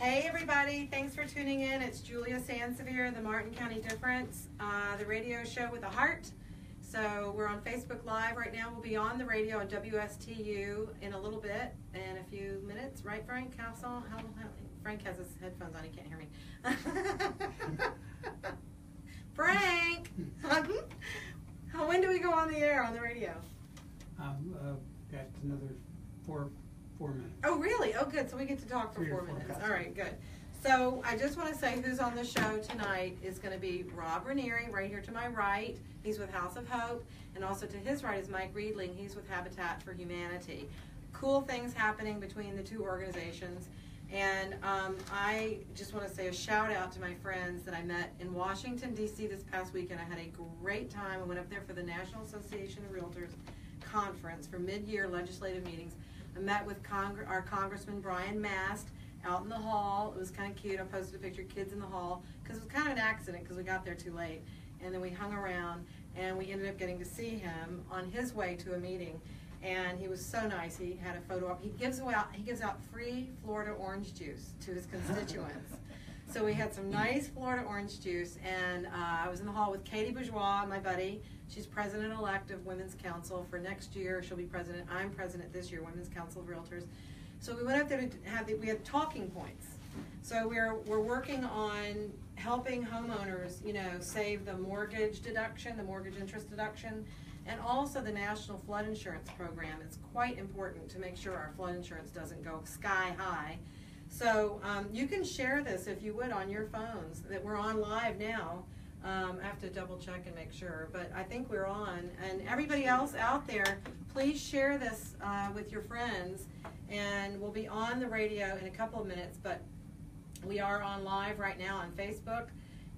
Hey everybody, thanks for tuning in. It's Julia Sansevere, the Martin County Difference, the radio show with a heart. So we're on Facebook Live right now. We'll be on the radio on WSTU in a little bit, in a few minutes. Right, Frank? Frank has his headphones on. He can't hear me. Frank! When do we go on the air on the radio? Got another four minutes. Oh, really? Oh, good. So we get to talk for 4 minutes. All right, good. So I just want to say who's on the show tonight is going to be Rob Ranieri, right here to my right. He's with House of Hope. And also to his right is Mike Readling. He's with Habitat for Humanity. Cool things happening between the two organizations. And I just want to say a shout out to my friends that I met in Washington, D.C. this past weekend. I had a great time. I went up there for the National Association of Realtors conference for mid-year legislative meetings. I met with our Congressman Brian Mast out in the hall. It was kind of cute. I posted a picture of kids in the hall because it was kind of an accident because we got there too late. And then we hung around and we ended up getting to see him on his way to a meeting. And he was so nice. He had a photo op. He gives out free Florida orange juice to his constituents. So we had some nice Florida orange juice, and I was in the hall with Katie Bourgeois, my buddy. She's president-elect of Women's Council for next year. She'll be president. I'm president this year, Women's Council of Realtors. So we went up there to have we had talking points. So we're working on helping homeowners, save the mortgage deduction, the mortgage interest deduction, and also the National Flood Insurance Program. It's quite important to make sure our flood insurance doesn't go sky high. So you can share this, if you would, on your phones, that we're on live now. I have to double check and make sure, but I think we're on. And everybody else out there, please share this with your friends. And we'll be on the radio in a couple of minutes, but we are on live right now on Facebook.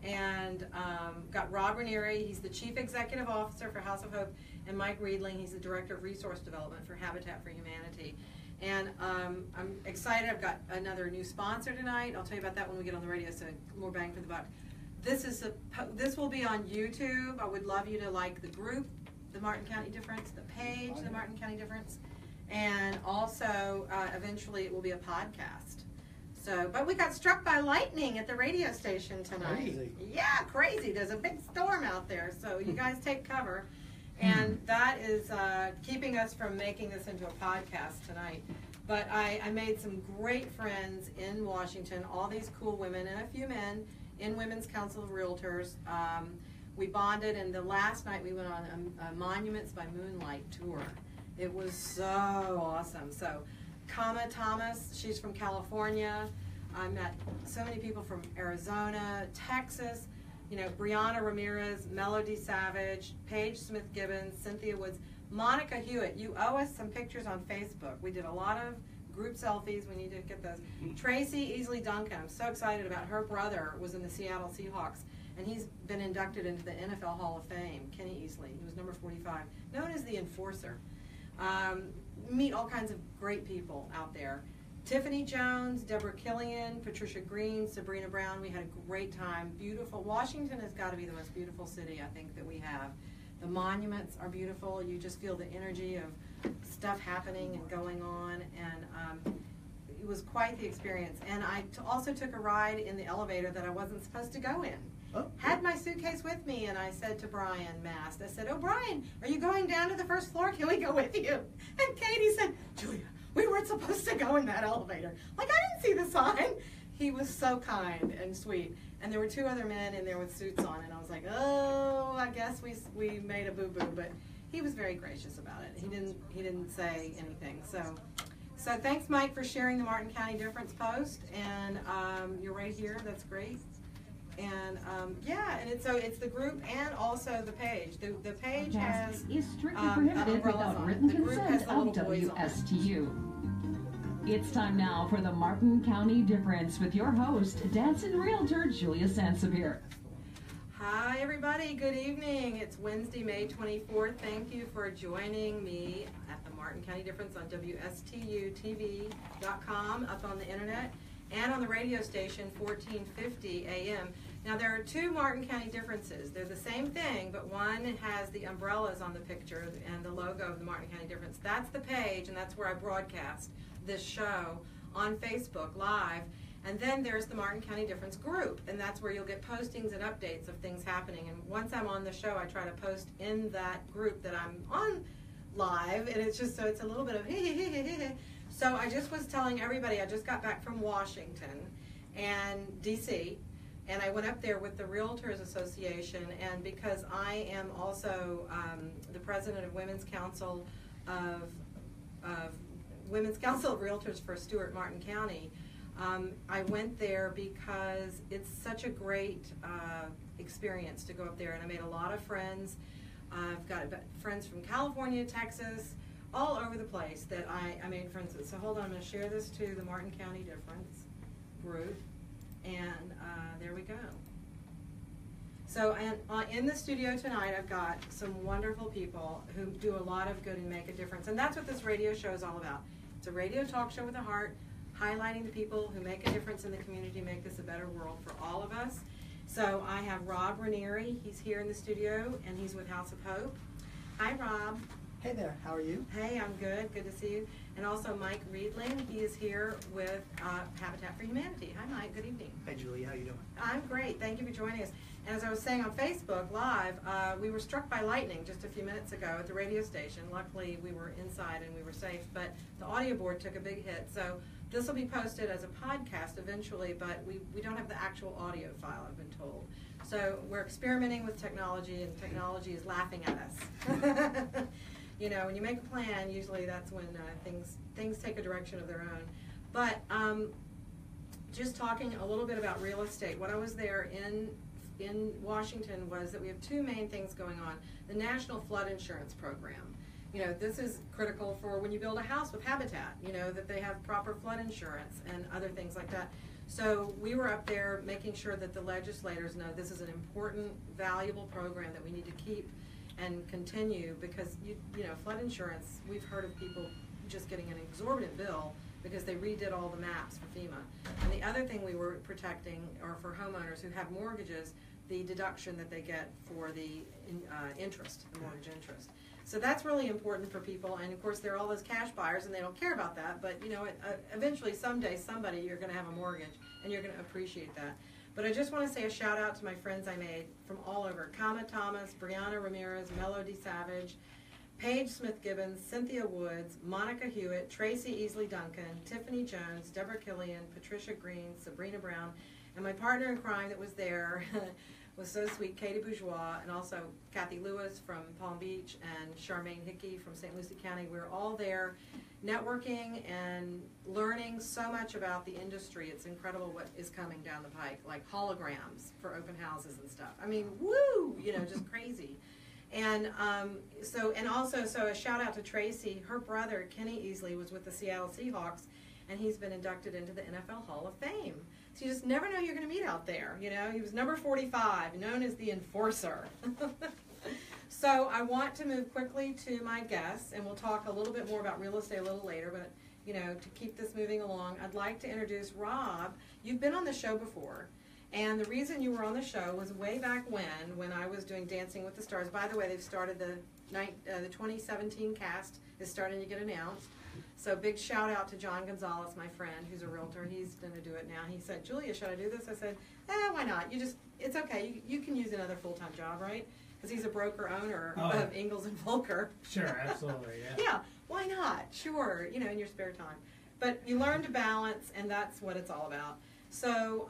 And got Rob Ranieri, he's the Chief Executive Officer for House of Hope, and Mike Readling, he's the Director of Resource Development for Habitat for Humanity. And I'm excited. I've got another new sponsor tonight. I'll tell you about that when we get on the radio, so more bang for the buck. This will be on YouTube. I would love you to like the group, the Martin County Difference, the page, the Martin County Difference, and also eventually it will be a podcast. So, but we got struck by lightning at the radio station tonight. Crazy. Yeah, crazy. There's a big storm out there, so you guys take cover. And that is keeping us from making this into a podcast tonight. But I made some great friends in Washington, all these cool women and a few men in Women's Council of Realtors. We bonded, and the last night we went on a Monuments by Moonlight tour. It was so awesome. So Kama Thomas, she's from California. I met so many people from Arizona, Texas, Brianna Ramirez, Melody Savage, Paige Smith-Gibbons, Cynthia Woods, Monica Hewitt. You owe us some pictures on Facebook. We did a lot of group selfies. We need to get those. Tracy Easley Duncan, I'm so excited about her brother was in the Seattle Seahawks, and he's been inducted into the NFL Hall of Fame. Kenny Easley, he was number 45, known as the Enforcer. Meet all kinds of great people out there. Tiffany Jones, Deborah Killian, Patricia Green, Sabrina Brown. We had a great time. Beautiful. Washington has got to be the most beautiful city, I think, that we have. The monuments are beautiful. You just feel the energy of stuff happening and going on. And it was quite the experience. And I also took a ride in the elevator that I wasn't supposed to go in. Oh. Had my suitcase with me, and I said to Brian Mast, I said, "Oh, Brian, are you going down to the first floor? Can we go with you?" And Katie said, "Julia, we weren't supposed to go in that elevator." Like, I didn't see the sign. He was so kind and sweet. And there were two other men in there with suits on, and I was like, oh, I guess we made a boo-boo. But he was very gracious about it. He didn't say anything. So thanks, Mike, for sharing the Martin County Difference post. And you're right here. That's great. And and it's the group and also the page. The page has is strictly prohibited without written consent of WSTU. It's time now for the Martin County Difference with your host, dancing realtor Julia Sansevere. Hi, everybody. Good evening. It's Wednesday, May 24th. Thank you for joining me at the Martin County Difference on WSTUTV.com, up on the internet, and on the radio station 1450 AM. Now, there are two Martin County Differences. They're the same thing, but one has the umbrellas on the picture and the logo of the Martin County Difference. That's the page, and that's where I broadcast this show on Facebook Live. And then there's the Martin County Difference group, and that's where you'll get postings and updates of things happening. And once I'm on the show, I try to post in that group that I'm on live, and it's just, so it's a little bit of So I just was telling everybody, I just got back from Washington and DC, and I went up there with the Realtors Association, and because I am also the president of Women's Council of Realtors for Stewart Martin County, I went there because it's such a great experience to go up there, and I made a lot of friends. I've got friends from California, Texas, all over the place that I made friends with. So hold on, I'm going to share this to the Martin County Difference group, and there we go. So in the studio tonight, I've got some wonderful people who do a lot of good and make a difference, and that's what this radio show is all about. It's a radio talk show with a heart, highlighting the people who make a difference in the community, make this a better world for all of us. So I have Rob Ranieri. He's here in the studio, and he's with House of Hope. Hi, Rob. Hey there, how are you? Hey, I'm good. Good to see you. And also Mike Readling. He is here with Habitat for Humanity. Hi, Mike. Good evening. Hey, Julie. How you doing? I'm great. Thank you for joining us. And as I was saying on Facebook Live, we were struck by lightning just a few minutes ago at the radio station. Luckily, we were inside and we were safe, but the audio board took a big hit. So this will be posted as a podcast eventually, but we don't have the actual audio file, I've been told. So we're experimenting with technology, and technology is laughing at us. You know, when you make a plan, usually that's when things take a direction of their own. But just talking a little bit about real estate, when I was there in Washington was that we have two main things going on. The National Flood Insurance Program. You know, this is critical for when you build a house with Habitat, you know, that they have proper flood insurance and other things like that. So we were up there making sure that the legislators know this is an important, valuable program that we need to keep and continue, because you know, flood insurance, we've heard of people just getting an exorbitant bill because they redid all the maps for FEMA. And the other thing we were protecting, or for homeowners who have mortgages, the deduction that they get for the interest, the mortgage interest. So that's really important for people, and of course they're all those cash buyers and they don't care about that, but you know, eventually someday somebody, you're going to have a mortgage and you're going to appreciate that. But I just want to say a shout out to my friends I made from all over: Kama Thomas, Brianna Ramirez, Melody Savage, Paige Smith-Gibbons, Cynthia Woods, Monica Hewitt, Tracy Easley Duncan, Tiffany Jones, Deborah Killian, Patricia Green, Sabrina Brown, and my partner in crime that was there was so sweet, Katie Bourgeois, and also Kathy Lewis from Palm Beach, and Charmaine Hickey from St. Lucie County. We were all there networking and learning so much about the industry. It's incredible what is coming down the pike, like holograms for open houses and stuff. I mean, woo, you know, just crazy. And so a shout out to Tracy. Her brother, Kenny Easley, was with the Seattle Seahawks, and he's been inducted into the NFL Hall of Fame. So you just never know who you're going to meet out there. You know, he was number 45, known as the Enforcer. So I want to move quickly to my guests, and we'll talk a little bit more about real estate a little later, but you know, to keep this moving along, I'd like to introduce Rob. You've been on the show before, and the reason you were on the show was way back when I was doing Dancing with the Stars. By the way, they've started the 2017 cast is starting to get announced. So big shout out to John Gonzalez, my friend, who's a realtor. He's going to do it now. He said, Julia, should I do this? I said, why not? It's okay. You can use another full-time job, right? Because he's a broker owner of Ingalls and Volker. Sure, absolutely, yeah. Yeah, why not? Sure, you know, in your spare time. But you learn to balance, and that's what it's all about. So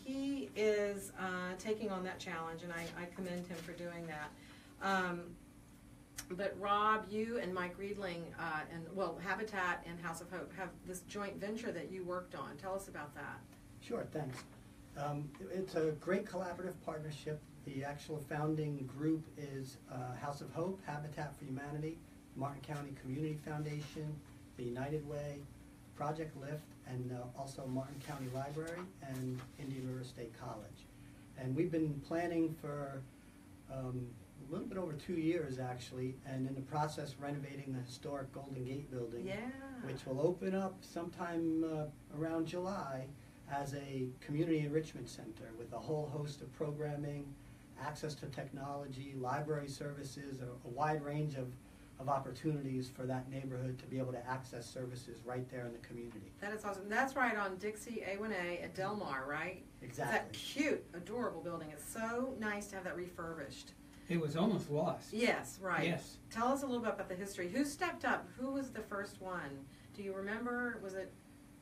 he is taking on that challenge, and I commend him for doing that. But Rob, you and Mike Readling, Habitat and House of Hope have this joint venture that you worked on. Tell us about that. Sure, thanks. It's a great collaborative partnership. The actual founding group is House of Hope, Habitat for Humanity, Martin County Community Foundation, the United Way, Project Lift, and also Martin County Library and Indian River State College. And we've been planning for a little bit over 2 years, actually, and in the process renovating the historic Golden Gate building, which will open up sometime around July as a community enrichment center with a whole host of programming, access to technology, library services, a wide range of of opportunities for that neighborhood to be able to access services right there in the community. That is awesome. That's right on Dixie A1A at Del Mar, right? Exactly. That cute, adorable building. It's so nice to have that refurbished. It was almost lost. Yes, right. Yes. Tell us a little bit about the history. Who stepped up? Who was the first one? Do you remember? Was it?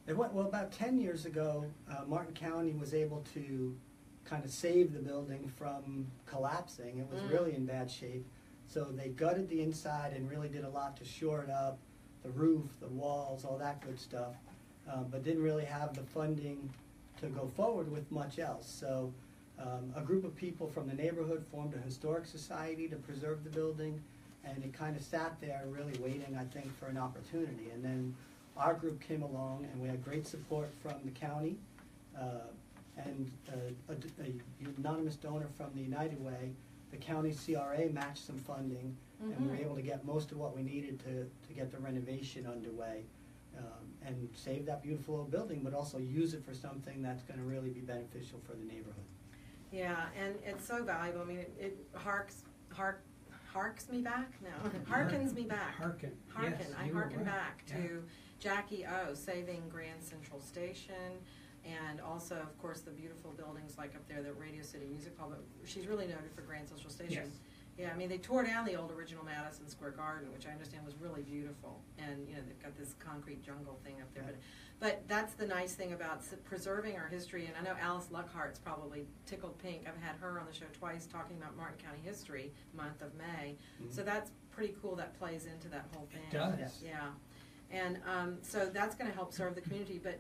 Well, about 10 years ago, Martin County was able to kind of save the building from collapsing. It was really in bad shape. So they gutted the inside and really did a lot to shore it up, the roof, the walls, all that good stuff, but didn't really have the funding to go forward with much else. So a group of people from the neighborhood formed a historic society to preserve the building, and it kind of sat there really waiting, I think, for an opportunity. And then our group came along, and we had great support from the county and a anonymous donor from the United Way. The county CRA matched some funding, and we were able to get most of what we needed to get the renovation underway and save that beautiful old building, but also use it for something that's going to really be beneficial for the neighborhood. Yeah, and it's so valuable. I mean, it harks me back? No, harkens me back. Harken. Yes, I harken back Yeah. to Jackie O saving Grand Central Station, and also, of course, the beautiful buildings like up there, the Radio City Music Hall, but she's really noted for Grand Central Station. Yes. Yeah, I mean, they tore down the old original Madison Square Garden, which I understand was really beautiful, and, you know, they've got this concrete jungle thing up there, but that's the nice thing about preserving our history, and I know Alice Luckhart's probably tickled pink. I've had her on the show twice talking about Martin County History Month of May, so that's pretty cool. That plays into that whole thing. It does. Yeah, and so that's going to help serve the community, but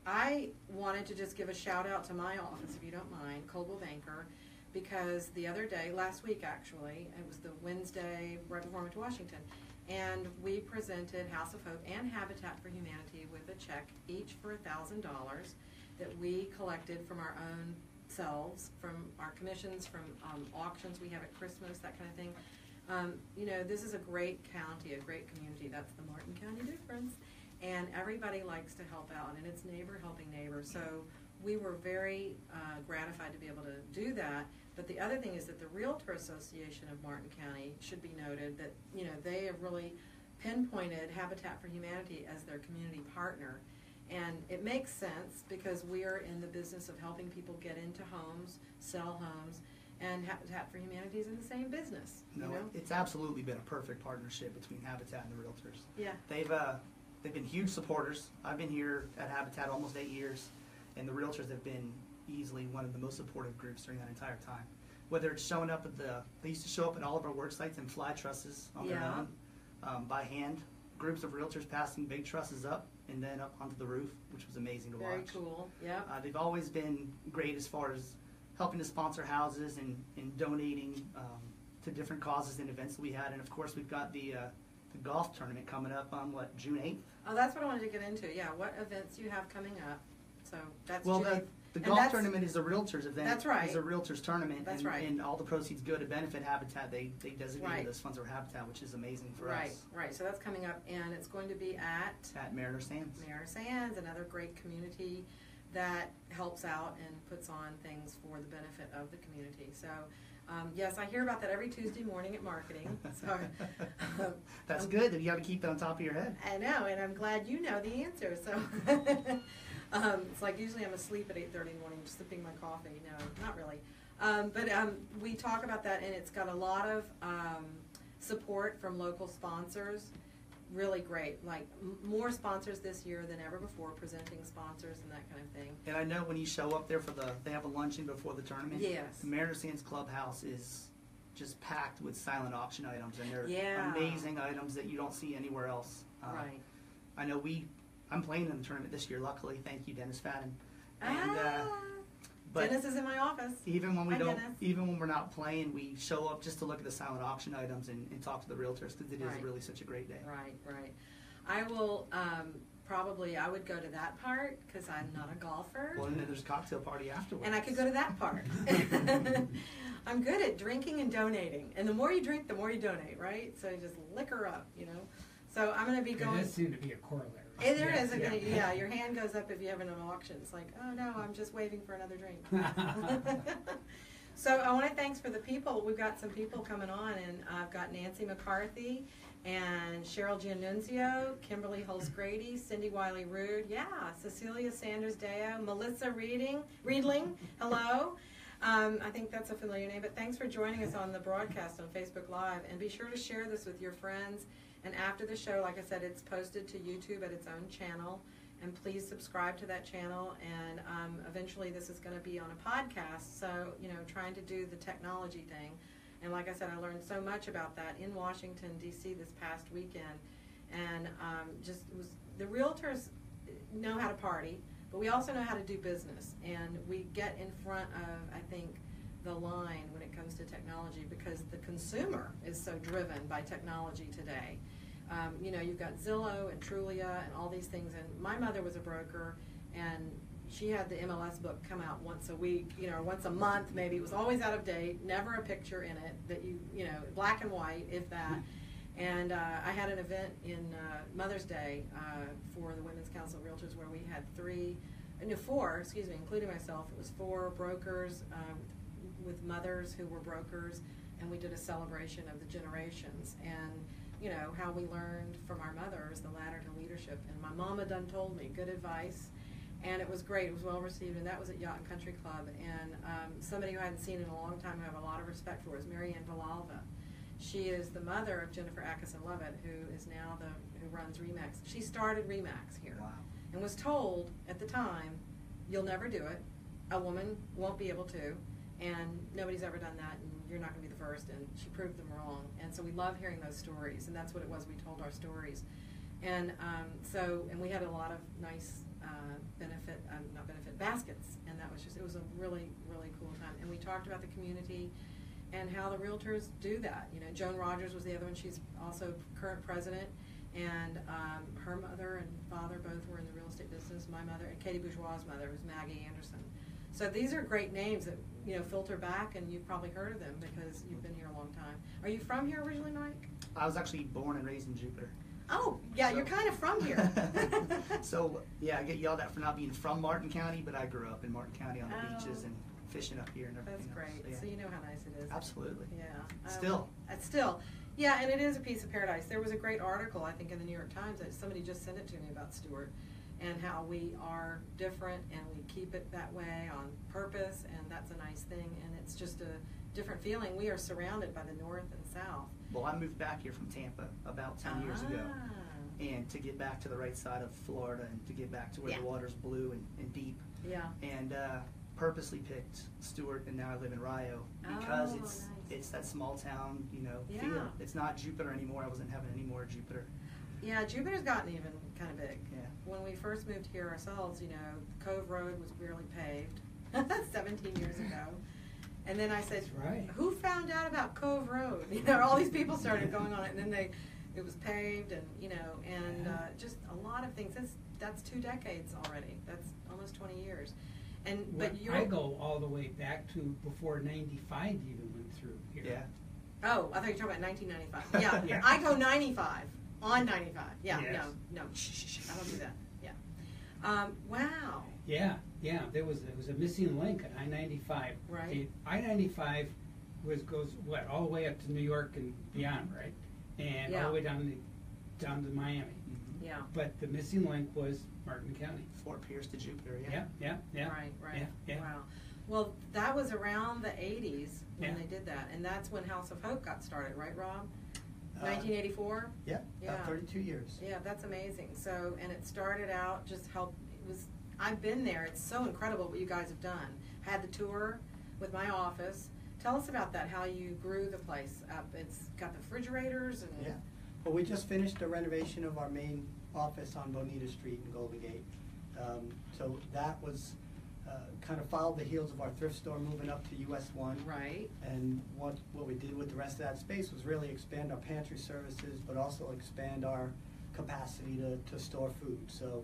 I wanted to just give a shout out to my office, if you don't mind, Coldwell Banker, because the other day, last week actually, it was the Wednesday right before I went to Washington, and we presented House of Hope and Habitat for Humanity with a check each for $1,000 that we collected from our own selves, from our commissions, from auctions we have at Christmas, that kind of thing. You know, this is a great county, a great community. That's the Martin County difference. And everybody likes to help out, and it's neighbor helping neighbor. So we were very gratified to be able to do that. But the other thing is that the Realtor Association of Martin County should be noted that, you know, they have really pinpointed Habitat for Humanity as their community partner. And it makes sense because we are in the business of helping people get into homes, sell homes, and Habitat for Humanity is in the same business. No, you know? It's absolutely been a perfect partnership between Habitat and the Realtors. Yeah. They've been huge supporters. I've been here at Habitat almost 8 years, and the Realtors have been easily one of the most supportive groups during that entire time. Whether it's showing up they used to show up at all of our work sites and fly trusses on their own by hand. Groups of Realtors passing big trusses up and then up onto the roof, which was amazing to watch. Very cool. Yeah. They've always been great as far as helping to sponsor houses and donating to different causes and events that we had. And of course, we've got the golf tournament coming up on June 8th. Oh, that's what I wanted to get into. Yeah, what events you have coming up? So that's well, June 8th. the golf tournament is a Realtors event. That's right. It's a Realtors tournament. That's and, right. And all the proceeds go to benefit Habitat. They designated Right. those funds for Habitat, which is amazing for Right, us. right. So that's coming up, and it's going to be at Mariner Sands. Mariner Sands, another great community that helps out and puts on things for the benefit of the community. So, yes, I hear about that every Tuesday morning at marketing. So That's good. That you got to keep that on top of your head. I know, and I'm glad you know the answer. So it's like usually I'm asleep at 8:30 in the morning, just sipping my coffee. No, not really. But we talk about that, and it's got a lot of support from local sponsors. Really great, like more sponsors this year than ever before, presenting sponsors and that kind of thing. And I know when you show up there they have a luncheon before the tournament. Yes. The Mariner Sands Clubhouse is just packed with silent auction items, and they're Yeah. amazing items that you don't see anywhere else. Right. I know I'm playing in the tournament this year, luckily. Thank you, Dennis Fadden. And, but Dennis is in my office. even when Hi, Dennis. even when we're not playing, we show up just to look at the silent auction items and talk to the Realtors because it Right. is really such a great day. Right, right. I will I would go to that part because I'm not a golfer. Well, and then there's a cocktail party afterwards. And I could go to that part. I'm good at drinking and donating. And the more you drink, the more you donate, right? So you just liquor up, you know. So I'm going to be There going. does seem to be a corollary. There Yes, is. yeah. Yeah, your hand goes up if you have an auction. It's like, oh no, I'm just waiting for another drink. So I want to thanks for the people. We've got some people coming on, and I've got Nancy McCarthy and Cheryl Giannunzio, Kimberly Hulse-Grady, Cindy Wiley-Rude, Cecilia Sanders-Deo, Melissa Readling, hello. I think that's a familiar name, but thanks for joining us on the broadcast on Facebook Live, and be sure to share this with your friends. And after the show, like I said, it's posted to YouTube at its own channel, and please subscribe to that channel, and eventually this is going to be on a podcast, so, trying to do the technology thing. And like I said, I learned so much about that in Washington, D.C. this past weekend, and the realtors know how to party, but we also know how to do business, and we get in front of, I think, the line when it comes to technology, because the consumer is so driven by technology today. You've got Zillow and Trulia and all these things, and my mother was a broker, and she had the MLS book come out once a week, or once a month maybe. It was always out of date, never a picture in it, that black and white, if that. And I had an event in Mother's Day for the Women's Council of Realtors where we had four, including myself. It was 4 brokers with mothers who were brokers, and we did a celebration of the generations, and how we learned from our mothers, the ladder to leadership. And my mama done told me good advice, and it was great. It was well received, and that was at Yacht and Country Club. And somebody who I hadn't seen in a long time, who I have a lot of respect for, is Marianne Villalba. She is the mother of Jennifer Atkinson-Lovett, who is now who runs RE/MAX. She started RE/MAX here, Wow. and was told at the time, "You'll never do it. A woman won't be able to, and nobody's ever done that, and you're not going to be the first." And she proved them wrong. And so we love hearing those stories, and that's what it was. We told our stories, and and we had a lot of nice not benefit baskets, and that was it was a really, really cool time. And we talked about the community and how the realtors do that. Joan Rogers was the other one. She's also current president, and her mother and father both were in the real estate business. My mother, and Katie Bourgeois' mother, was Maggie Anderson. So these are great names that filter back, and you've probably heard of them because you've been here a long time. Are you from here originally, Mike? I was actually born and raised in Jupiter. Oh, yeah, so. You're kind of from here. So, yeah, I get yelled at for not being from Martin County, but I grew up in Martin County on the beaches and fishing up here and everything. That's great. So, yeah. So you know how nice it is. Absolutely. Yeah. Still. Yeah, and it is a piece of paradise. There was a great article, I think, in the New York Times that somebody just sent it to me about Stuart, and how we are different, and we keep it that way on purpose, and that's a nice thing, and it's just a different feeling. We are surrounded by the north and south. Well, I moved back here from Tampa about 10 years ago, and to get back to the right side of Florida, and to get back to where the water's blue and deep. Yeah. And purposely picked Stuart, and now I live in Rio because it's that small town, feel. It's not Jupiter anymore. I wasn't having any more Jupiter. Yeah, Jupiter's gotten even kind of big. Yeah. When we first moved here ourselves, Cove Road was barely paved 17 years ago. And then I said, who found out about Cove Road? All these people started going on it, and then it was paved, and just a lot of things. That's 2 decades already. That's almost 20 years. And I go all the way back to before 95 even went through here. Yeah. Oh, I thought you were talking about 1995. Yeah, yeah. I go 95 on 95. Yeah, yes. no, shh, I don't do that. Yeah. Wow. Yeah. There was a missing link on I-95. Right. The I-95 goes all the way up to New York and beyond, right? And all the way down to Miami. Mm-hmm. Yeah. But the missing link was Martin County. Fort Pierce to Jupiter. Yeah. Right. Yeah. Wow. Well, that was around the 80s when they did that, and that's when House of Hope got started, right, Rob? 1984. Yeah. About 32 years. Yeah, that's amazing. So, and it started out I've been there. It's so incredible what you guys have done. Had the tour with my office. Tell us about that, how you grew the place up. It's got the refrigerators and... Yeah. Well, we just finished the renovation of our main office on Bonita Street in Golden Gate. So that was kind of followed the heels of our thrift store moving up to US 1. Right. And what we did with the rest of that space was really expand our pantry services, but also expand our capacity to store food. So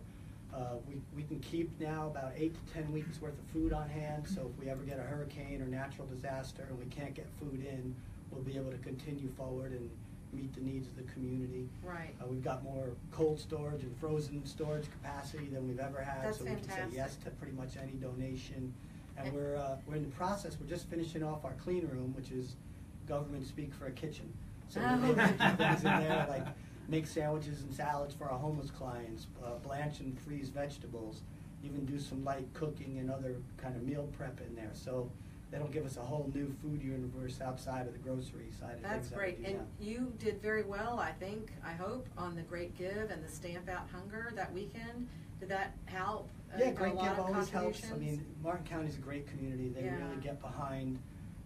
we can keep now about 8 to 10 weeks worth of food on hand. So if we ever get a hurricane or natural disaster and we can't get food in, we'll be able to continue forward and meet the needs of the community. Right. We've got more cold storage and frozen storage capacity than we've ever had. That's so fantastic. We can say yes to pretty much any donation. And we're in the process. We're just finishing off our clean room, which is government speak for a kitchen. So we're able to do things in there like make sandwiches and salads for our homeless clients, blanch and freeze vegetables, even do some light cooking and other kind of meal prep in there. So that'll give us a whole new food universe outside of the grocery side of That's things. great. And you did very well, I hope, on the Great Give and the Stamp Out Hunger that weekend. Did that help? Yeah, Great Give always helps. I mean, Martin County's a great community. They really get behind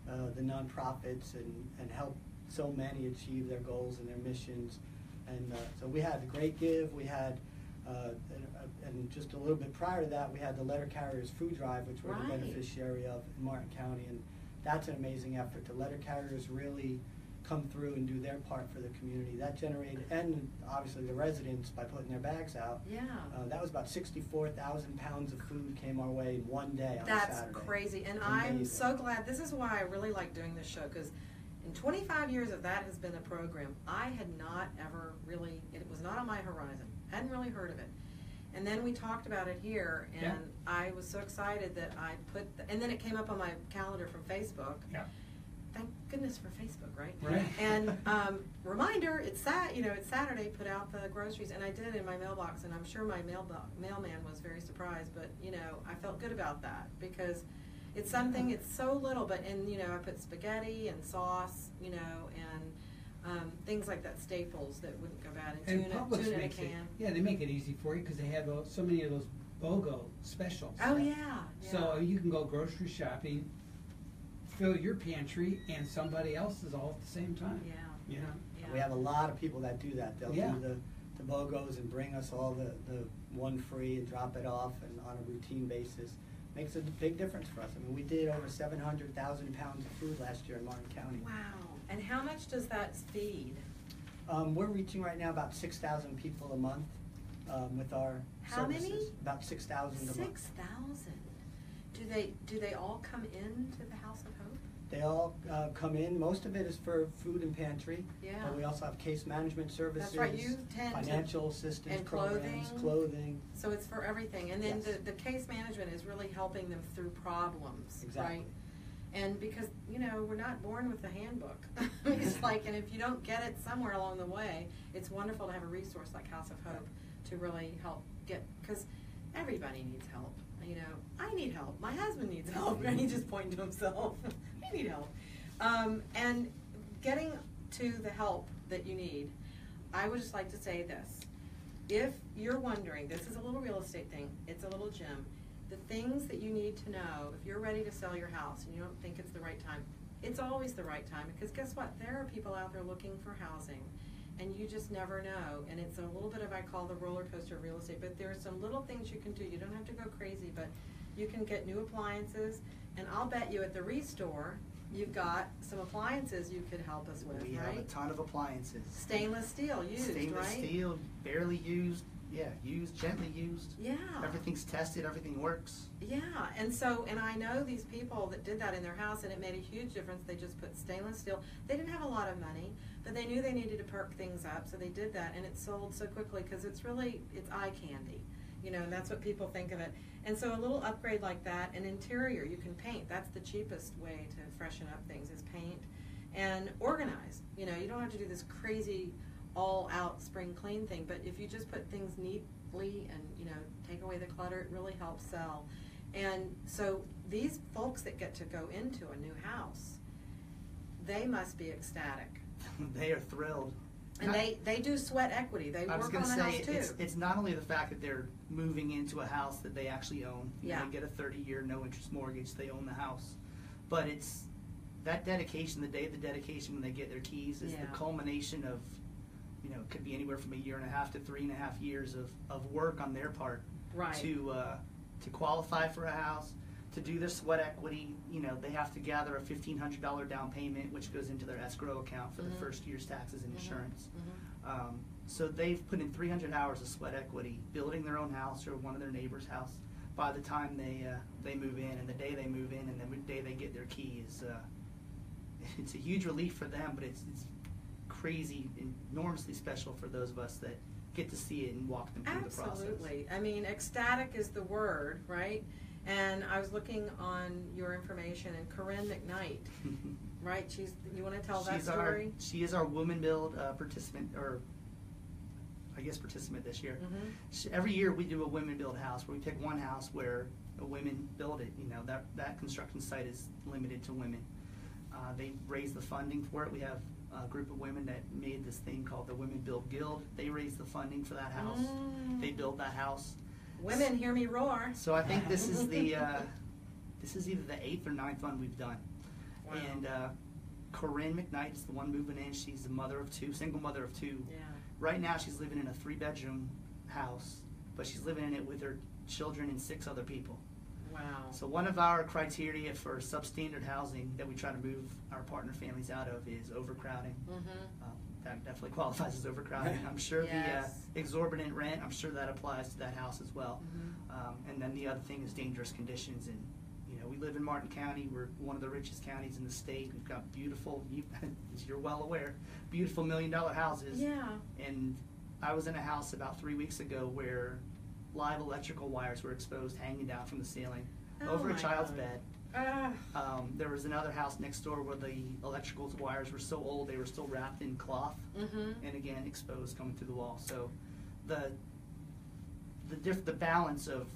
the nonprofits and help so many achieve their goals and their missions. And so we had the Great Give. We had, and just a little bit prior to that, we had the Letter Carriers Food Drive, which we're the beneficiary of in Martin County. And that's an amazing effort. The letter carriers really come through and do their part for the community. That generated, and obviously the residents by putting their bags out. Yeah. That was about 64,000 pounds of food came our way in one day on That's Saturday. That's crazy. And amazing. I'm so glad. This is why I really like doing this show, because in 25 years of that has been a program, I had not ever really, it was not on my horizon. Hadn't really heard of it. And then we talked about it here, and I was so excited that I put, and then it came up on my calendar from Facebook. Yeah. Thank goodness for Facebook, right? Right. And reminder, it's Saturday, put out the groceries, and I did in my mailbox, and I'm sure my mailman was very surprised, but, I felt good about that, because it's something, it's so little, but, and, I put spaghetti and sauce, and things like that, staples that wouldn't go bad, and tuna in a can. They make it easy for you, because they have so many of those BOGO specials. Oh, yeah. So you can go grocery shopping, fill your pantry, and somebody else's all at the same time. Yeah. We have a lot of people that do that. They'll do the BOGOs and bring us all the one free and drop it off and on a routine basis. Makes a big difference for us. I mean, we did over 700,000 pounds of food last year in Martin County. Wow. And how much does that feed? We're reaching right now about 6,000 people a month with our How services. many? About 6,000 a month. 6,000. Do they all come into the House of Hope? They all come in. Most of it is for food and pantry. Yeah. But we also have case management services. That's right. You tend financial assistance and programs, clothing. So it's for everything. And then the case management is really helping them through problems, right? And because, we're not born with the handbook. It's like, and if you don't get it somewhere along the way, it's wonderful to have a resource like House of Hope to really help get, because everybody needs help. I need help. My husband needs help. And he just pointed to himself. I need help. And getting to the help that you need, I would just like to say this. If you're wondering, this is a little real estate thing. It's a little gem. The things that you need to know, if you're ready to sell your house and you don't think it's the right time, it's always the right time, because guess what? There are people out there looking for housing, and you just never know. And it's a little bit of, I call the roller coaster of real estate, but there are some little things you can do. You don't have to go crazy, but you can get new appliances, and I'll bet you at the Restore, you've got some appliances you could help us with, We have a ton of appliances. Stainless steel used, Stainless steel, barely used. Yeah, used, gently used. Yeah. Everything's tested, everything works. Yeah, and I know these people that did that in their house, and it made a huge difference. They just put stainless steel. They didn't have a lot of money, but they knew they needed to perk things up, so they did that, and it sold so quickly because it's eye candy, and that's what people think of it. And so a little upgrade like that, an interior, you can paint. That's the cheapest way to freshen up things, is paint and organize. You don't have to do this crazy all-out spring clean thing, but if you just put things neatly and take away the clutter, it really helps sell. And so these folks that get to go into a new house, they must be ecstatic. They are thrilled. And they do sweat equity. They work on the house too. It's not only the fact that they're moving into a house that they actually own. They get a 30-year no-interest mortgage. They own the house, but it's that dedication. The day of the dedication when they get their keys is the culmination of. It could be anywhere from 1.5 years to 3.5 years of work on their part to qualify for a house, to do their sweat equity. They have to gather a $1,500 down payment, which goes into their escrow account for the first year's taxes and insurance. So they've put in 300 hours of sweat equity, building their own house or one of their neighbor's house. By the time they move in, and the day they move in, and the day they get their keys, it's a huge relief for them, but it's crazy, enormously special for those of us that get to see it and walk them through the process. Absolutely. I mean, ecstatic is the word, right? And I was looking on your information, and Corinne McKnight, right? You want to tell that story? She is our Women Build participant, or I guess participant this year. Every year we do a Women Build house, where we pick one house where women build it. You know, that construction site is limited to women. They raise the funding for it. We have a group of women that made this thing called the Women Build Guild. They raise the funding for that house. They build that house. Women, hear me roar. So I think this is the this is either the 8th or 9th one we've done. Wow. And Corinne McKnight is the one moving in. She's a mother of two, single mother of two. Yeah. Right now she's living in a 3-bedroom house, but she's living in it with her children and 6 other people. Wow. So one of our criteria for substandard housing that we try to move our partner families out of is overcrowding. That definitely qualifies as overcrowding. I'm sure Yes. the exorbitant rent, I'm sure that applies to that house as well. And then the other thing is dangerous conditions. And you know, we live in Martin County. We're one of the richest counties in the state. We've got beautiful, as you're well aware, beautiful $1 million houses. Yeah. And I was in a house about 3 weeks ago where live electrical wires were exposed hanging down from the ceiling over a child's bed. There was another house next door where the electrical wires were so old they were still wrapped in cloth, and again exposed coming through the wall. So the balance of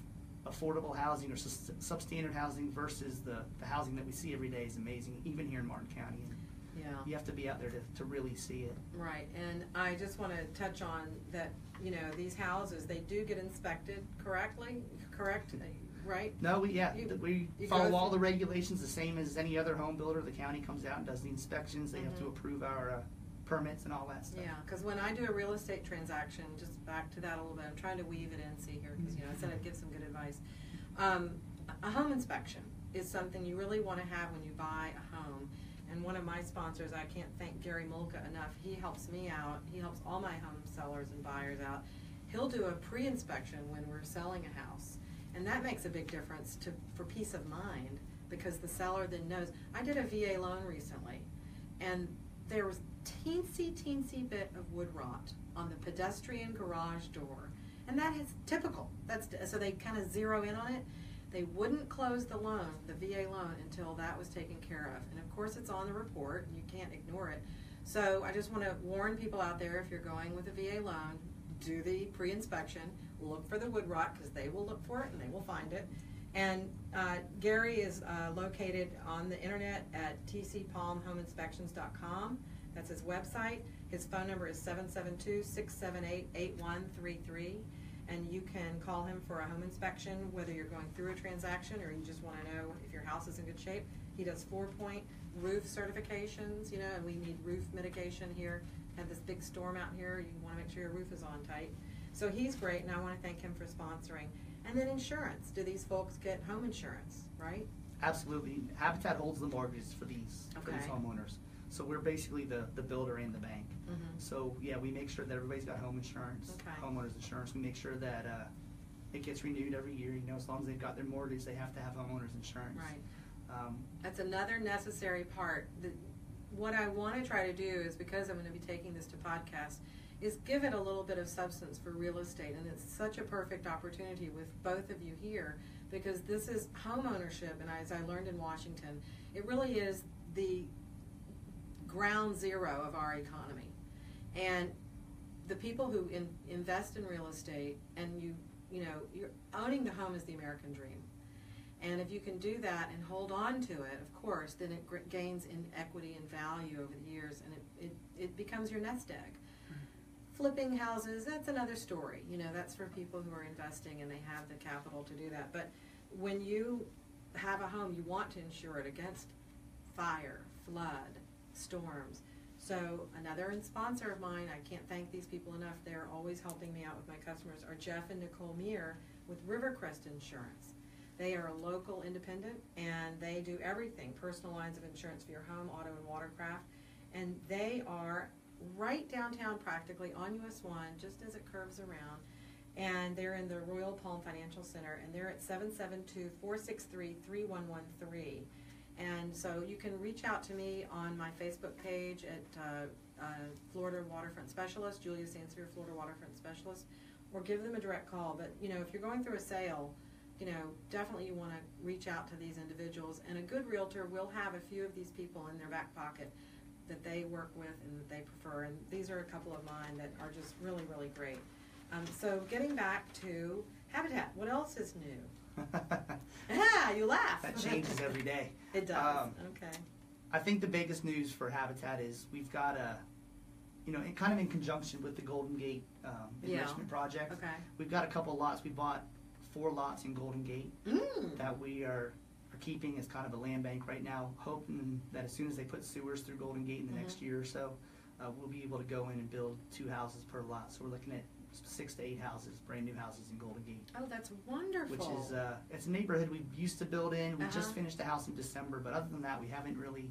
affordable housing or substandard housing versus the housing that we see every day is amazing, even here in Martin County. And Yeah. you have to be out there to really see it. Right, and I just want to touch on that, you know, these houses, they do get inspected correct? Right? No, we You follow go all through- the regulations the same as any other home builder. The county comes out and does the inspections. They have to approve our permits and all that stuff. Yeah, because when I do a real estate transaction, just back to that a little bit, I'm trying to weave it in, see here, because, you know, I said I'd give some good advice. A home inspection is something you really want to have when you buy a home. And one of my sponsors, I can't thank Gary Mulka enough, he helps me out. He helps all my home sellers and buyers out. He'll do a pre-inspection when we're selling a house. And that makes a big difference for peace of mind, because the seller then knows. I did a VA loan recently, and there was teensy bit of wood rot on the pedestrian garage door. And that is typical. So they kind of zero in on it. They wouldn't close the loan, the VA loan, until that was taken care of. And of course it's on the report, and you can't ignore it. So I just want to warn people out there, if you're going with a VA loan, do the pre-inspection, look for the wood rot, because they will look for it and they will find it. And Gary is located on the internet at tcpalmhomeinspections.com. That's his website. His phone number is 772-678-8133. And you can call him for a home inspection, whether you're going through a transaction or you just want to know if your house is in good shape. He does 4-point roof certifications, you know, and we need roof mitigation here. Had this big storm out here, you want to make sure your roof is on tight. So he's great, and I want to thank him for sponsoring. And then insurance. Do these folks get home insurance, right? Absolutely. Habitat holds the mortgages for these homeowners. So we're basically the builder and the bank. So yeah, we make sure that everybody's got home insurance, homeowners insurance. We make sure that it gets renewed every year. You know, as long as they've got their mortgage, they have to have homeowners insurance. Right. That's another necessary part. What I want to try to do is, because I'm going to be taking this to podcast, is give it a little bit of substance for real estate. And it's such a perfect opportunity with both of you here, because this is home ownership. And as I learned in Washington, it really is the ground zero of our economy. And the people who invest in real estate, and you know, you're owning the home is the American dream. And if you can do that and hold on to it, of course, then it gains in equity and value over the years, and it becomes your nest egg. Flipping houses, that's another story. You know, that's for people who are investing and they have the capital to do that. But when you have a home, you want to insure it against fire, flood, storms. So another sponsor of mine, I can't thank these people enough, they're always helping me out with my customers, are Jeff and Nicole Meir with Rivercrest Insurance. They are a local independent, and they do everything, personal lines of insurance for your home, auto, and watercraft. And they are right downtown practically on US 1, just as it curves around. And they're in the Royal Palm Financial Center, and they're at 772-463-3113. And so you can reach out to me on my Facebook page at Florida Waterfront Specialist, Julia Sansevere, Florida Waterfront Specialist, or give them a direct call. But, you know, if you're going through a sale, you know, definitely you want to reach out to these individuals. And a good realtor will have a few of these people in their back pocket that they work with and that they prefer. And these are a couple of mine that are just really, really great. So getting back to Habitat, what else is new? You laugh. That changes every day. It does. Okay. I think the biggest news for Habitat is we've got a, you know, kind of in conjunction with the Golden Gate enrichment project. Okay. We've got a couple lots. We bought 4 lots in Golden Gate that we are keeping as kind of a land bank right now, hoping that as soon as they put sewers through Golden Gate in the next year or so, we'll be able to go in and build 2 houses per lot. So we're looking at 6 to 8 houses, brand new houses in Golden Gate. Oh, that's wonderful. Which is, it's a neighborhood we used to build in. We just finished a house in December, but other than that, we haven't really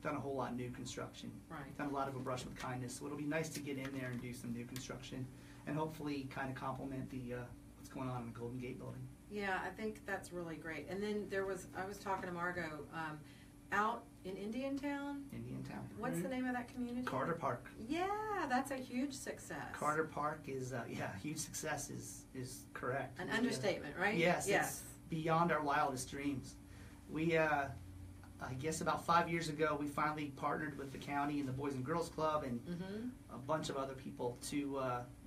done a whole lot of new construction. Right. Done a lot of a brush with kindness. So it'll be nice to get in there and do some new construction and hopefully kind of complement the what's going on in the Golden Gate building. Yeah, I think that's really great. And then I was talking to Margot, out in Indiantown. Indiantown. What's the name of that community? Carter Park. Yeah, that's a huge success. Carter Park is, huge success is correct. An understatement, right? Yes, Yes. It's beyond our wildest dreams. We, I guess about 5 years ago, we finally partnered with the county and the Boys and Girls Club and a bunch of other people to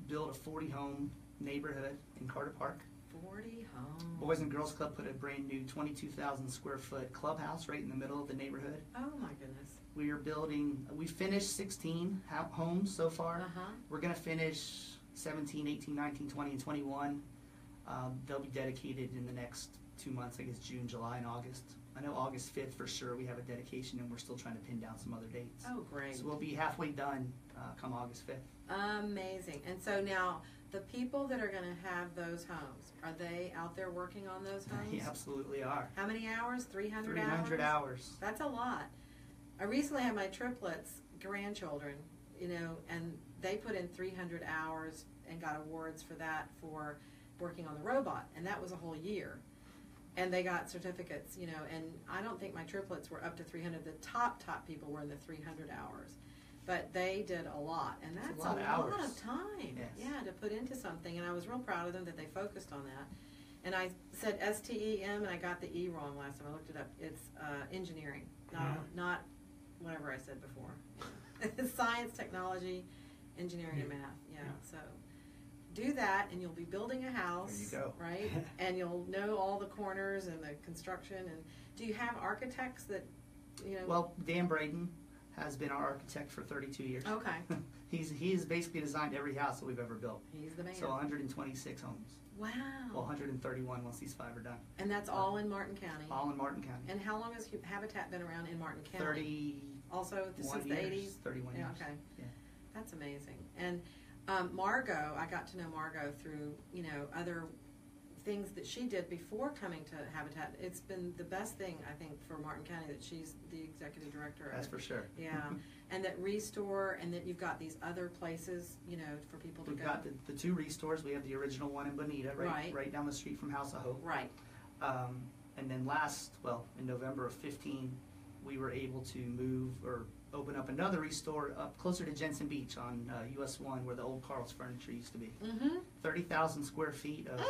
build a 40-home neighborhood in Carter Park. 40 homes. Boys and Girls Club put a brand new 22,000 square foot clubhouse right in the middle of the neighborhood. Oh my goodness. We finished 16 homes so far. We're going to finish 17, 18, 19, 20, and 21. They'll be dedicated in the next 2 months, I guess June, July, and August. I know August 5th for sure we have a dedication, and we're still trying to pin down some other dates. Oh, great. So we'll be halfway done come August 5th. Amazing. And so now, the people that are going to have those homes, are they out there working on those homes? They absolutely are. How many hours? 300 hours? 300 hours. That's a lot. I recently had my triplets, grandchildren, you know, and they put in 300 hours and got awards for that for working on the robot, and that was a whole year. And they got certificates, you know, and I don't think my triplets were up to 300. The top people were in the 300 hours. But they did a lot, and that's a lot of time, yeah, to put into something. And I was real proud of them that they focused on that. And I said STEM, and I got the E wrong last time. I looked it up. It's engineering, not whatever I said before. It's science, technology, engineering, and math. Yeah, so do that, and you'll be building a house. There you go. Right? And you'll know all the corners and the construction. And do you have architects that, you know? Well, Dan Braden has been our architect for 32 years. Okay. He's basically designed every house that we've ever built. He's the man. So 126 homes. Wow. Well, 131 once these 5 are done. And that's all in Martin County? All in Martin County. And how long has Habitat been around in Martin County? 30. Also since the 80s? 31 years. Yeah, okay. Yeah. That's amazing. And Margot, I got to know Margot through, you know, other things that she did before coming to Habitat. It's been the best thing, I think, for Martin County that she's the executive director of. That's for sure. Yeah. And that Restore, and that you've got these other places, you know, for people to We've go. got the 2 Restores. We have the original one in Bonita, right down the street from House of Hope. Right. And then in November of 15, we were able to move or open up another Restore up closer to Jensen Beach on US 1 where the old Carl's Furniture used to be. 30,000 square feet of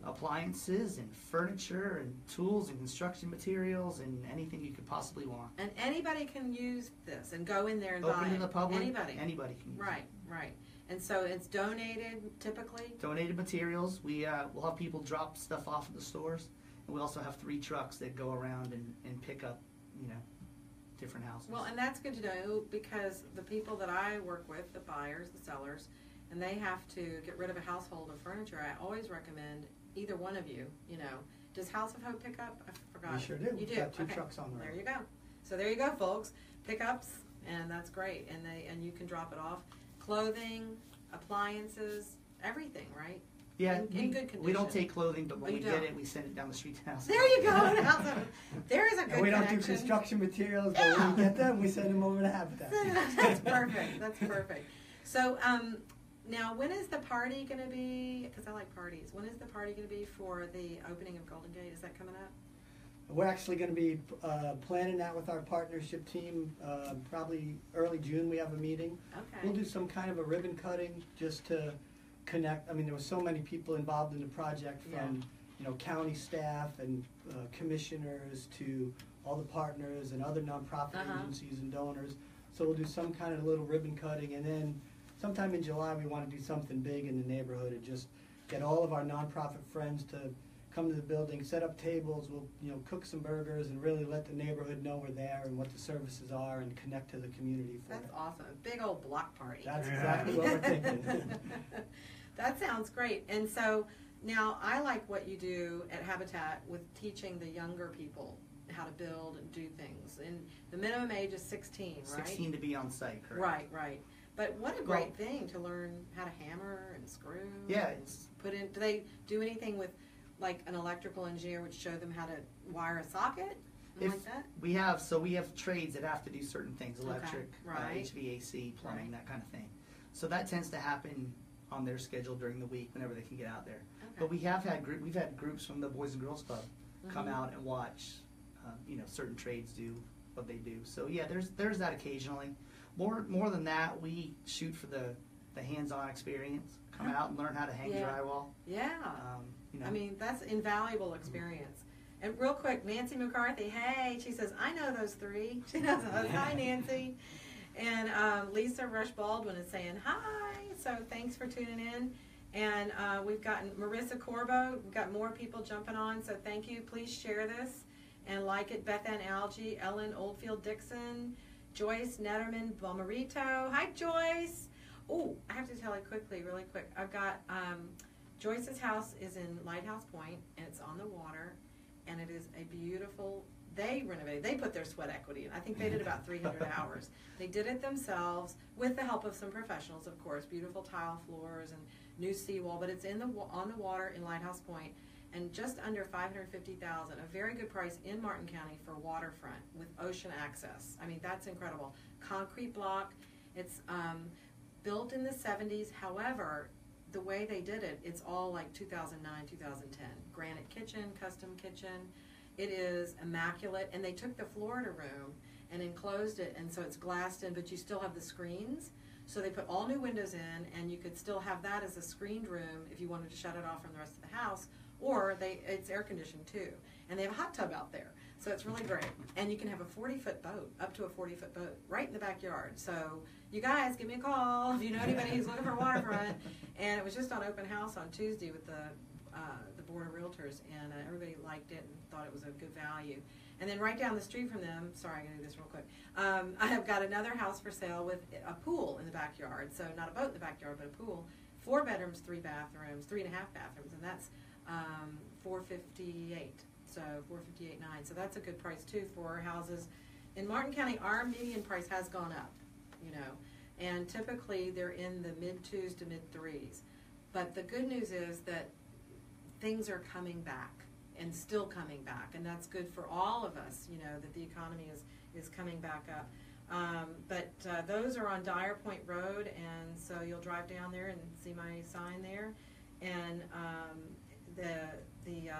appliances and furniture and tools and construction materials and anything you could possibly want. And anybody can use this and go in there and buy it. Open to the public. Anybody can use it. Right. And so it's donated typically? Donated materials. We'll have people drop stuff off at the stores. And we also have 3 trucks that go around and pick up, you know, different houses. Well, and that's good to know because the people that I work with, the buyers, the sellers, and they have to get rid of a household of furniture, I always recommend either one of you, you know. Does House of Hope pick up? I forgot. We sure do. You do? We've got 2 okay. trucks on the road. There you go. So there you go, folks. Pickups, and that's great. And you can drop it off. Clothing, appliances, everything, right? Yeah, in good condition. We don't take clothing, but when we don't. get it, we send it down the street to House. There you go. There is a good And we don't connection. do construction materials, but when we get them, we send them over to Habitat. That's perfect. That's perfect. So now, when is the party going to be? Because I like parties. When is the party going to be for the opening of Golden Gate? Is that coming up? We're actually going to be planning that with our partnership team. Probably early June we have a meeting. Okay. We'll do some kind of a ribbon cutting just to connect. I mean, there were so many people involved in the project from county staff and commissioners to all the partners and other nonprofit agencies and donors. So we'll do some kind of little ribbon cutting, and then sometime in July we want to do something big in the neighborhood and just get all of our nonprofit friends to come to the building, set up tables, we'll cook some burgers and really let the neighborhood know we're there and what the services are and connect to the community for That's it. awesome. Big old block party. That's exactly what we're thinking. That sounds great. And so now I like what you do at Habitat with teaching the younger people how to build and do things. And the minimum age is 16, right? 16 to be on site, correct? Right. But what a great thing to learn how to hammer and screw. Yeah. And put in. Do they do anything with like an electrical engineer would show them how to wire a socket? Like that? We have trades that have to do certain things, electric, right. HVAC, plumbing, that kind of thing. So that tends to happen on their schedule during the week whenever they can get out there. Okay. But we've had groups from the Boys and Girls Club come out and watch, certain trades do what they do. So yeah, there's that occasionally. More than that, we shoot for the hands-on experience. Come out and learn how to hang drywall. Yeah. I mean, that's invaluable experience. And real quick, Nancy McCarthy, hey, she says, I know those three. She knows us. Hi, Nancy. And Lisa Rush Baldwin is saying hi. So thanks for tuning in. And we've gotten Marissa Corbo. We've got more people jumping on. So thank you. Please share this and like it. Beth Ann Algie, Ellen Oldfield Dixon, Joyce Netterman Bomarito. Hi, Joyce. Oh, I have to tell you really quick. I've got Joyce's house is in Lighthouse Point, and it's on the water, and it is a beautiful. They renovated. They put their sweat equity in. I think they did about 300 hours. They did it themselves with the help of some professionals, of course. Beautiful tile floors and new seawall, but it's on the water in Lighthouse Point, and just under $550,000. A very good price in Martin County for waterfront with ocean access. I mean, that's incredible. Concrete block. It's built in the 70s. However, the way they did it, it's all like 2009, 2010. Granite kitchen, custom kitchen. It is immaculate, and they took the Florida room and enclosed it, and so it's glassed in, but you still have the screens. So they put all new windows in, and you could still have that as a screened room if you wanted to shut it off from the rest of the house, or it's air conditioned too. And they have a hot tub out there, so it's really great. And you can have a 40-foot boat, up to a 40-foot boat, right in the backyard. So you guys, give me a call if you know anybody who's looking for waterfront. And it was just on open house on Tuesday with the Board of Realtors, and everybody liked it and thought it was a good value. And then right down the street from them, sorry, I'm going to do this real quick, I have got another house for sale with a pool in the backyard. So not a boat in the backyard, but a pool. 4 bedrooms, 3 bathrooms, 3.5 bathrooms, and that's $458. So $458.9. So that's a good price too for houses. In Martin County, our median price has gone up, and typically they're in the mid-2s to mid-3s. But the good news is that things are coming back and still coming back, and that's good for all of us, that the economy is coming back up. But those are on Dyer Point Road, and so you'll drive down there and see my sign there. And the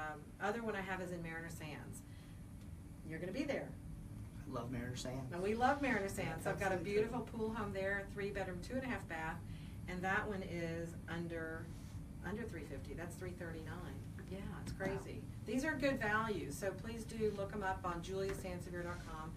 other one I have is in Mariner Sands. You're going to be there. I love Mariner Sands. And we love Mariner Sands. So I've got a beautiful pool home there, 3-bedroom, 2.5 bath, and that one is under $350. That's $339. Yeah, it's crazy. Wow. These are good values, so please do look them up on juliasansevere.com.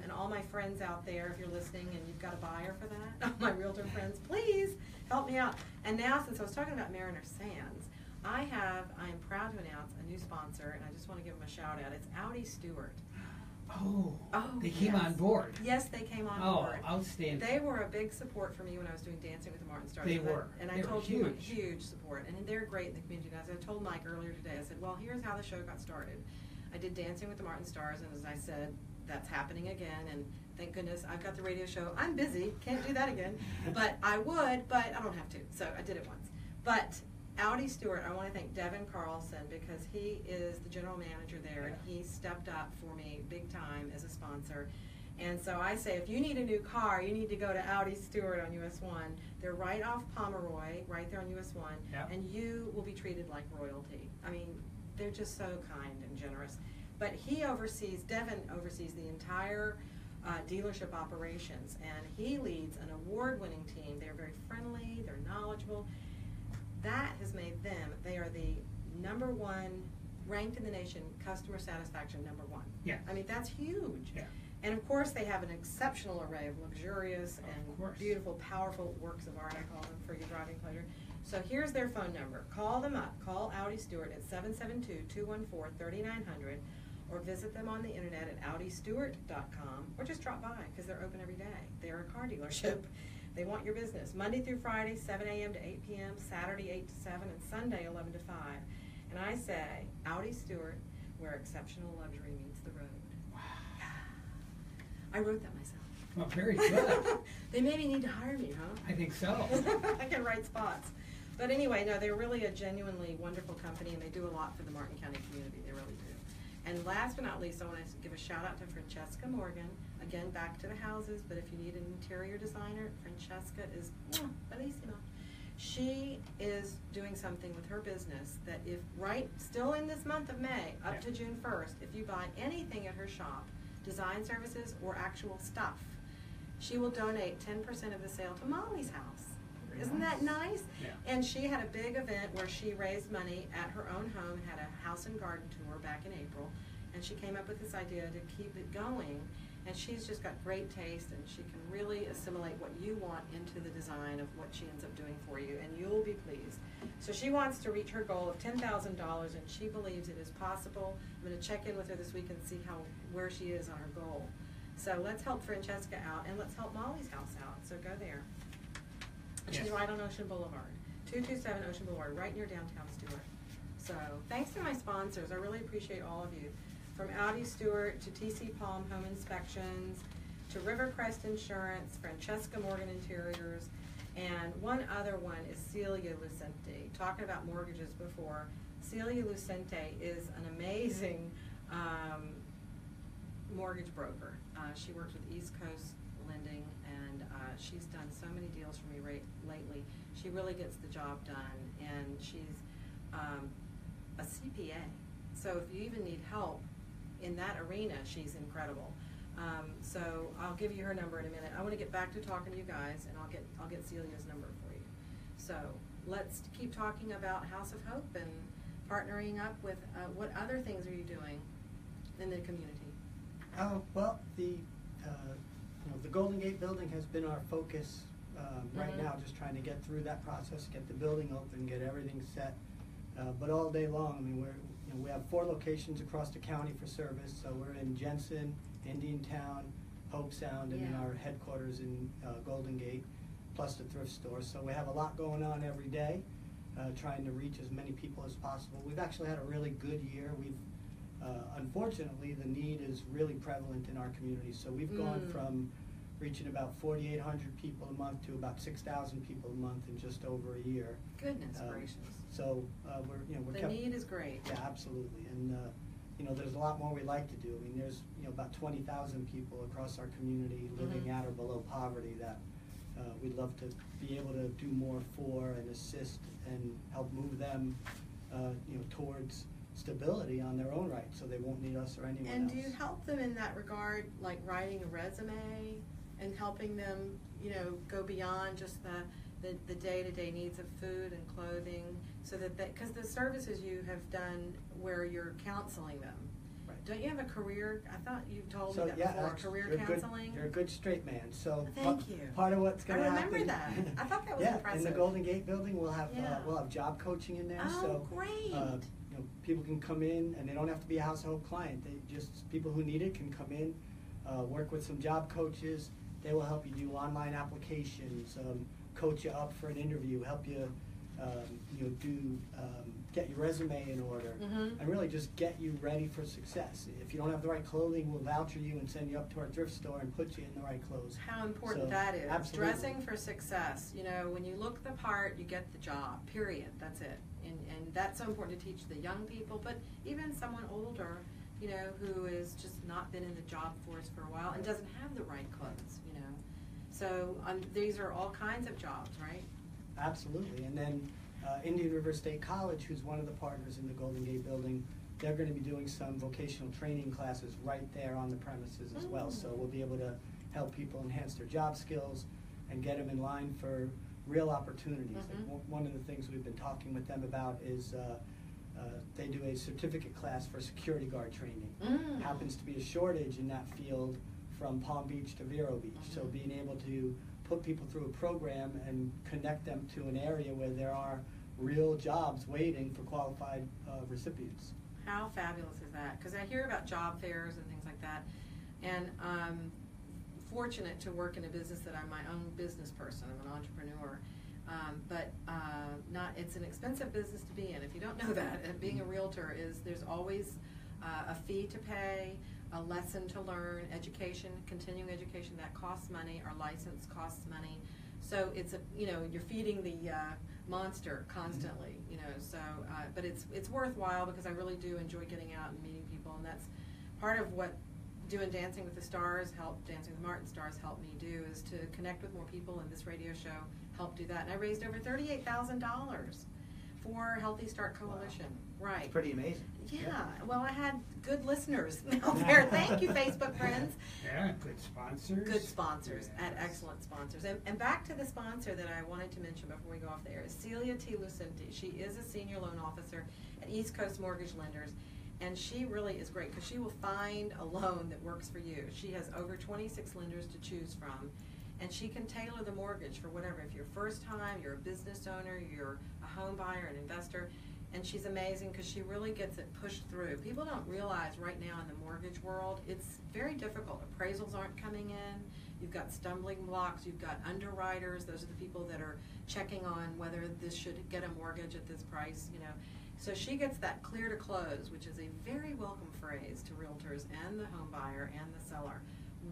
And all my friends out there, if you're listening and you've got a buyer for that, my realtor friends, please help me out. And now, since I was talking about Mariner Sands, I am proud to announce a new sponsor, and I just want to give them a shout out. It's Audi Stewart. Oh, they came on board. Yes, they came on board. Oh, outstanding. They were a big support for me when I was doing Dancing with the Martin Stars. They were. And I told you, huge support. And they're great in the community. And as I told Mike earlier today, I said, well, here's how the show got started. I did Dancing with the Martin Stars, and as I said, that's happening again. And thank goodness I've got the radio show. I'm busy. Can't do that again. But I would, but I don't have to. So I did it once. But Audi Stewart, I want to thank Devin Carlson because he is the general manager there, and he stepped up for me big time as a sponsor. And so I say, if you need a new car, you need to go to Audi Stewart on US 1. They're right off Pomeroy, right there on US 1, and you will be treated like royalty. I mean, they're just so kind and generous. But Devin oversees the entire dealership operations, and he leads an award-winning team. They're very friendly, they're knowledgeable. That has made them, they are the #1, ranked in the nation, customer satisfaction #1. Yeah. I mean, that's huge. Yeah. And of course, they have an exceptional array of luxurious and beautiful, powerful works of art, I call them, for your driving pleasure. So here's their phone number. Call them up. Call Audi Stewart at 772-214-3900, or visit them on the internet at audistewart.com, or just drop by, because they're open every day. They're a car dealership. They want your business. Monday through Friday, 7 a.m. to 8 p.m., Saturday 8 to 7, and Sunday 11 to 5. And I say, Audi Stewart, where exceptional luxury meets the road. I wrote that myself. Well, very good. They maybe need to hire me, huh? I think so. I can write spots. But anyway, no, they're really a genuinely wonderful company, and they do a lot for the Martin County community. They really do. And last but not least, I want to give a shout out to Francesca Morgan. Again, back to the houses, but if you need an interior designer, Francesca is bellissima. She is doing something with her business that still in this month of May, up to June 1st, if you buy anything at her shop, design services or actual stuff, she will donate 10% of the sale to Molly's house. Isn't that nice? Yeah. And she had a big event where she raised money at her own home and had a house and garden tour back in April. And she came up with this idea to keep it going. And she's just got great taste, and she can really assimilate what you want into the design of what she ends up doing for you, and you'll be pleased. So she wants to reach her goal of $10,000, and she believes it is possible. I'm going to check in with her this week and see where she is on her goal. So let's help Francesca out, and let's help Molly's house out. So go there. And she's right on Ocean Boulevard, 227 Ocean Boulevard, right near downtown Stewart. So thanks to my sponsors. I really appreciate all of you. From Audi Stewart to TC Palm Home Inspections, to Rivercrest Insurance, Francesca Morgan Interiors, and one other one is Celia Lucente. Talking about mortgages before, Celia Lucente is an amazing mortgage broker. She works with East Coast Lending, and she's done so many deals for me lately. She really gets the job done, and she's a CPA. So if you even need help in that arena, she's incredible. So I'll give you her number in a minute. I want to get back to talking to you guys, and I'll get Celia's number for you. So let's keep talking about House of Hope and partnering up with what other things are you doing in the community? Well, the Golden Gate building has been our focus right now, just trying to get through that process, get the building open, get everything set. But all day long, I mean, we have 4 locations across the county for service. So we're in Jensen, Indiantown, Hope Sound, and then our headquarters in Golden Gate, plus the thrift store. So we have a lot going on every day, trying to reach as many people as possible. We've actually had a really good year. Unfortunately, the need is really prevalent in our community. So we've gone from reaching about 4,800 people a month to about 6,000 people a month in just over a year. Goodness gracious! So the need is great. Yeah, absolutely, and there's a lot more we'd like to do. I mean, there's about 20,000 people across our community living at or below poverty that we'd love to be able to do more for and assist and help move them, towards stability on their own right, so they won't need us or anyone else. And do you help them in that regard, like writing a resume and helping them, go beyond just the day-to-day needs of food and clothing, so that because the services you have done where you're counseling them, right? Don't you have a career? I thought you told me that before. Career counseling. You're a good straight man. So thank you. Part of what's going to happen. I remember that. I thought that was impressive. In the Golden Gate building, we'll have job coaching in there. Oh, so, great. People can come in, and they don't have to be a household client. People who need it can come in, work with some job coaches. They will help you do online applications, coach you up for an interview, help you, get your resume in order, and really just get you ready for success. If you don't have the right clothing, we'll voucher you and send you up to our thrift store and put you in the right clothes. How important that is. Absolutely. Dressing for success. When you look the part, you get the job, period. That's it. And that's so important to teach the young people, but even someone older, who has just not been in the job force for a while and doesn't have the right clothes, So these are all kinds of jobs, right? Absolutely. And then Indian River State College, who's one of the partners in the Golden Gate building, they're going to be doing some vocational training classes right there on the premises as well. So we'll be able to help people enhance their job skills and get them in line for real opportunities. Like one of the things we've been talking with them about is They do a certificate class for security guard training. Mm. Happens to be a shortage in that field from Palm Beach to Vero Beach. So being able to put people through a program and connect them to an area where there are real jobs waiting for qualified recipients. How fabulous is that? Because I hear about job fairs and things like that, and I'm fortunate to work in a business that I'm my own business person. I'm an entrepreneur. But it's an expensive business to be in. If you don't know that, and being a realtor there's always a fee to pay, a lesson to learn, education, continuing education that costs money. Our license costs money. So it's you're feeding the monster constantly, but it's worthwhile because I really do enjoy getting out and meeting people, and that's part of what doing Dancing with the Stars Dancing with Martin Stars helped me do, is to connect with more people, and this radio show helped do that. And I raised over $38,000 for Healthy Start Coalition. Wow. Right. It's pretty amazing. Yeah. Well, I had good listeners out there. Thank you, Facebook friends. Yeah, good sponsors. Good sponsors, yes. and excellent sponsors. And back to the sponsor that I wanted to mention before we go off the air is Celia T. Lucenti. She is a senior loan officer at East Coast Mortgage Lenders. And she really is great because she will find a loan that works for you. She has over 26 lenders to choose from, and she can tailor the mortgage for whatever. If you're first time, you're a business owner, you're a home buyer, an investor, and she's amazing because she really gets it pushed through. People don't realize right now in the mortgage world, it's very difficult. Appraisals aren't coming in. You've got stumbling blocks. You've got underwriters. Those are the people that are checking on whether this should get a mortgage at this price, So she gets that clear to close, which is a very welcome phrase to realtors and the home buyer and the seller,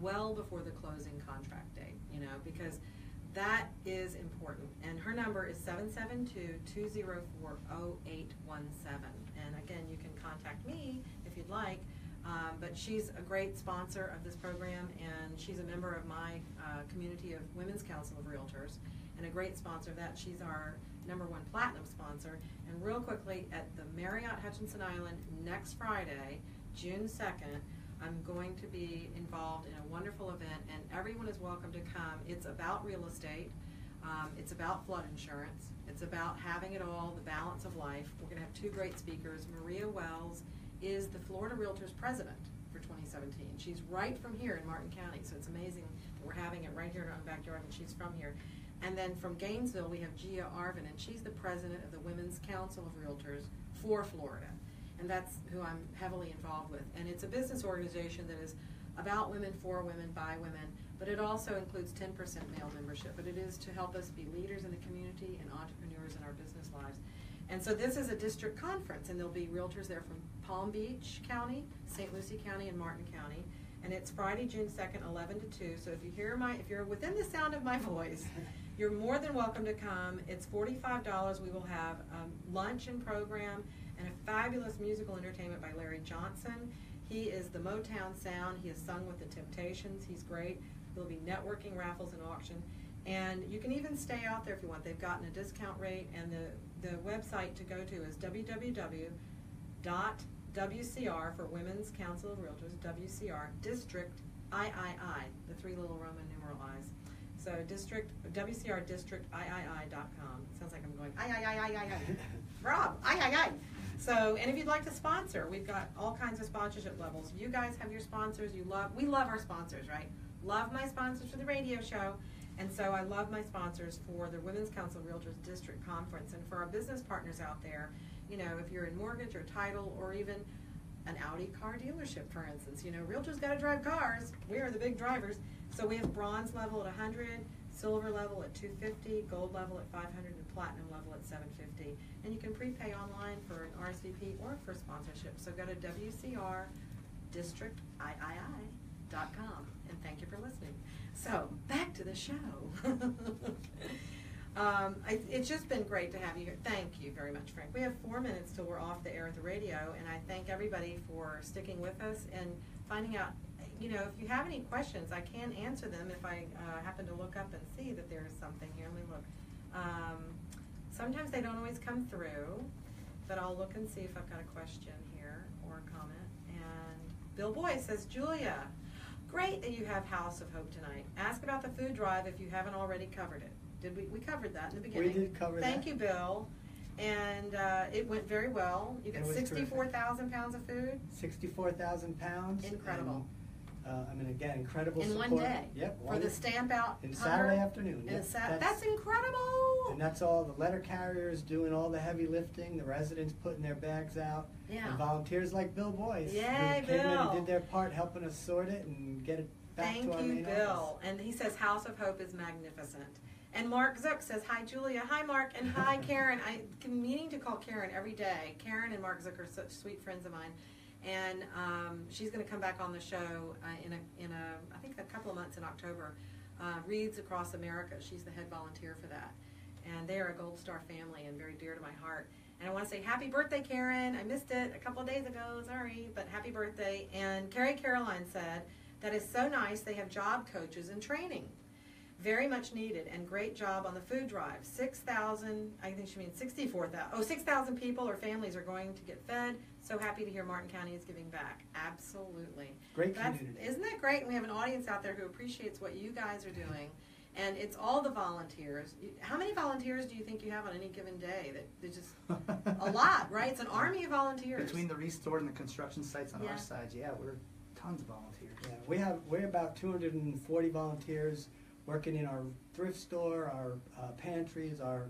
well before the closing contract date, because that is important. And her number is 772-204-0817. And again, you can contact me if you'd like, but she's a great sponsor of this program, and she's a member of my community of Women's Council of Realtors, and a great sponsor of that. She's our #1 platinum sponsor. And real quickly, at the Marriott Hutchinson Island next Friday, June 2nd, I'm going to be involved in a wonderful event, and everyone is welcome to come. It's about real estate. It's about flood insurance. It's about having it all, the balance of life. We're going to have 2 great speakers. Maria Wells is the Florida Realtors President for 2017. She's right from here in Martin County, so it's amazing that we're having it right here in our backyard, and she's from here. And then from Gainesville, we have Gia Arvin, and she's the president of the Women's Council of Realtors for Florida. And that's who I'm heavily involved with. And it's a business organization that is about women, for women, by women, but it also includes 10% male membership. But it is to help us be leaders in the community and entrepreneurs in our business lives. And so this is a district conference, and there'll be realtors there from Palm Beach County, St. Lucie County, and Martin County. And it's Friday, June 2nd, 11 to 2. So if you're within the sound of my voice, you're more than welcome to come. It's $45. We will have lunch and program and a fabulous musical entertainment by Larry Johnson. He is the Motown sound. He has sung with the Temptations. He's great. There'll be networking, raffles, and auction. And you can even stay out there if you want. They've gotten a discount rate, and the website to go to is www.WCR for Women's Council of Realtors, WCR, District III, the 3 little Roman numeral I's. So WCR District III.com. Sounds like I'm going, Rob, So, and if you'd like to sponsor, we've got all kinds of sponsorship levels. You guys have your sponsors we love our sponsors, right? Love my sponsors for the radio show. And so I love my sponsors for the Women's Council of Realtors District Conference. And for our business partners out there, if you're in mortgage or title or even an Audi car dealership, for instance, realtors got to drive cars. We are the big drivers. So we have bronze level at 100, silver level at 250, gold level at 500, and platinum level at 750. And you can prepay online for an RSVP or for sponsorship. So go to WCRDistrictIII.com. And thank you for listening. So back to the show. It's just been great to have you here. Thank you very much, Frank. We have 4 minutes till we're off the air at the radio, and I thank everybody for sticking with us and finding out. If you have any questions, I can answer them if I happen to look up and see that there's something here. Let me look. Sometimes they don't always come through, but I'll look and see if I've got a question here or a comment. And Bill Boyd says, Julia, great that you have House of Hope tonight. Ask about the food drive if you haven't already covered it. We covered that in the beginning. We did cover that. Thank you, Bill. And it went very well. You got 64,000 pounds of food. 64,000 pounds. Incredible. And, I mean, again, incredible in support. one day. Yep. For the Stamp Out in Hunger. Saturday afternoon. Yep. That's incredible. And that's all the letter carriers doing all the heavy lifting, the residents putting their bags out, and volunteers like Bill Boyce Yay, who came in Bill. and did their part helping us sort it and get it back to our main Thank you, Bill. office. And he says House of Hope is magnificent. And Mark Zook says, hi, Julia. Hi, Mark. And hi, Karen. I'm meaning to call Karen every day. Karen and Mark Zook are such sweet friends of mine. And she's going to come back on the show in I think a couple of months in October. Reads Across America. She's the head volunteer for that. And they are a Gold Star family and very dear to my heart. And I want to say happy birthday, Karen. I missed it a couple of days ago. Sorry, but happy birthday. And Carrie Caroline said, that is so nice. They have job coaches and training. Very much needed, and great job on the food drive. 6,000, I think she means 64,000. Oh, 6,000 people or families are going to get fed. So happy to hear Martin County is giving back. Absolutely. Great community. Isn't that great? And we have an audience out there who appreciates what you guys are doing. And it's all the volunteers. How many volunteers do you think you have on any given day? That just a lot, right? It's an army of volunteers. Between the restore and the construction sites on our side, we're tons of volunteers. Yeah, we're about 240 volunteers working in our thrift store, our pantries, our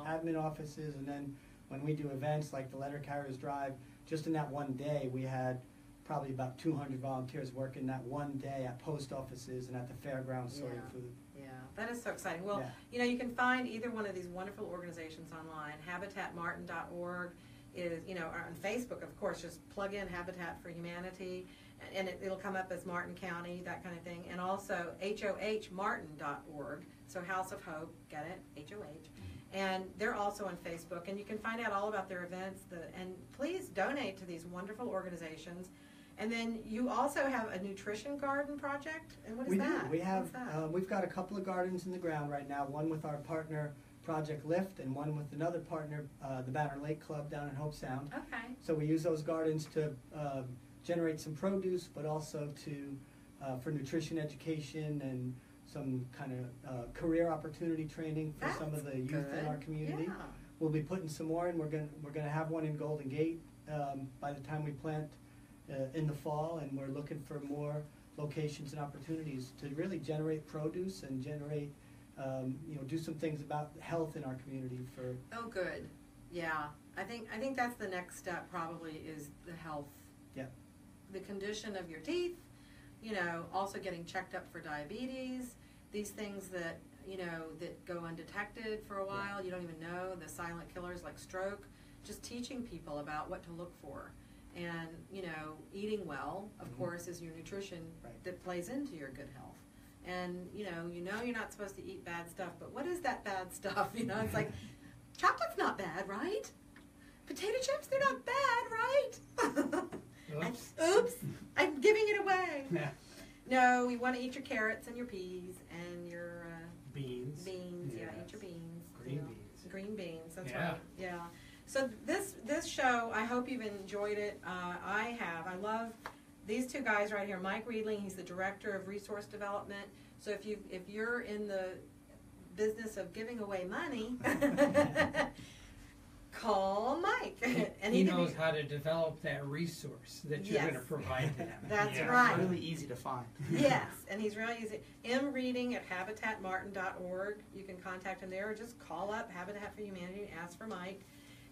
admin offices, and then when we do events like the Letter Carriers Drive, just in that one day we had probably about 200 volunteers working that one day at post offices and at the fairgrounds sorting food. Yeah, that is so exciting. Well, you know, you can find either one of these wonderful organizations online. HabitatMartin.org is, you know, on Facebook, of course, just plug in Habitat for Humanity, and it'll come up as Martin County, that kind of thing. And also HOHMartin.org, so House of Hope, get it, HOH. And they're also on Facebook, and you can find out all about their events. And please donate to these wonderful organizations. And then you also have a nutrition garden project, and what is that? We do. We have, we've got a couple of gardens in the ground right now, one with our partner Project Lift and one with another partner, the Banner Lake Club down in Hope Sound. Okay. So we use those gardens to generate some produce, but also to for nutrition education and some kind of career opportunity training for some of the youth in our community. Yeah. We'll be putting some more in. We're gonna have one in Golden Gate by the time we plant in the fall, and we're looking for more locations and opportunities to really generate produce and generate, you know, do some things about health in our community. Oh, good. Yeah, I think that's the next step. Probably is the health. Yeah. The condition of your teeth. You know, also getting checked up for diabetes. These things that, you know, that go undetected for a while. You don't even know, the silent killers like stroke. Just teaching people about what to look for. And, you know, eating well, of course, is your nutrition that plays into your good health. And, you know you're not supposed to eat bad stuff, but what is that bad stuff? You know, it's like, chocolate's not bad, right? Potato chips, they're not bad, right? Oops. Oops, I'm giving it away. Yeah. No, you want to eat your carrots and your peas and your beans. Beans, eat your beans. Green beans. Green beans, that's Yeah. right. Yeah. So this show, I hope you've enjoyed it. I have. I love these two guys right here. Mike Readling, he's the director of resource development. So if you're in the business of giving away money, call Mike. And he knows how to develop that resource that you're going to provide to them. That's right. It's really easy to find. Yes, and he's really easy. mreading@habitatmartin.org. You can contact him there, or just call up Habitat for Humanity and ask for Mike.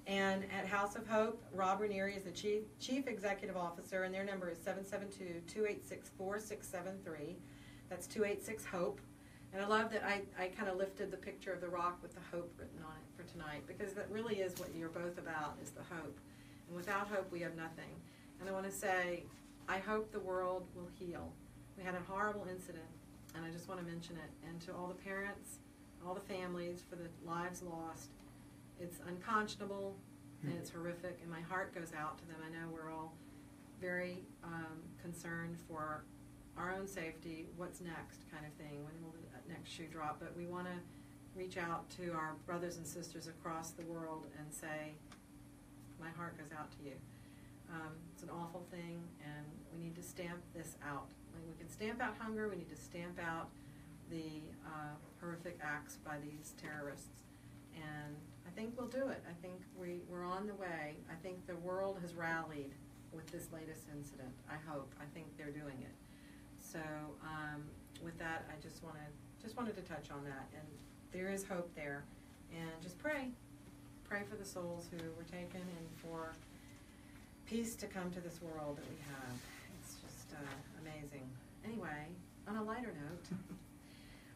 And at House of Hope, Rob Ranieri is the Chief Executive Officer, and their number is 772-286-4673. That's 286-HOPE. And I love that I kind of lifted the picture of the rock with the hope written on it for tonight, because that really is what you're both about, is the hope. And without hope, we have nothing. And I want to say, I hope the world will heal. We had a horrible incident, and I just want to mention it. And to all the parents, all the families, for the lives lost, it's unconscionable and it's horrific, and my heart goes out to them. I know we're all very concerned for our own safety, what's next kind of thing, when will the next shoe drop. But we want to reach out to our brothers and sisters across the world and say, my heart goes out to you. It's an awful thing, and we need to stamp this out. Like, we can stamp out hunger, we need to stamp out the horrific acts by these terrorists. And I think we'll do it. I think we're on the way. I think the world has rallied with this latest incident. I hope. I think they're doing it. So with that, I just wanted to touch on that. And there is hope there. And just pray. Pray for the souls who were taken and for peace to come to this world that we have. It's just amazing. Anyway, on a lighter note,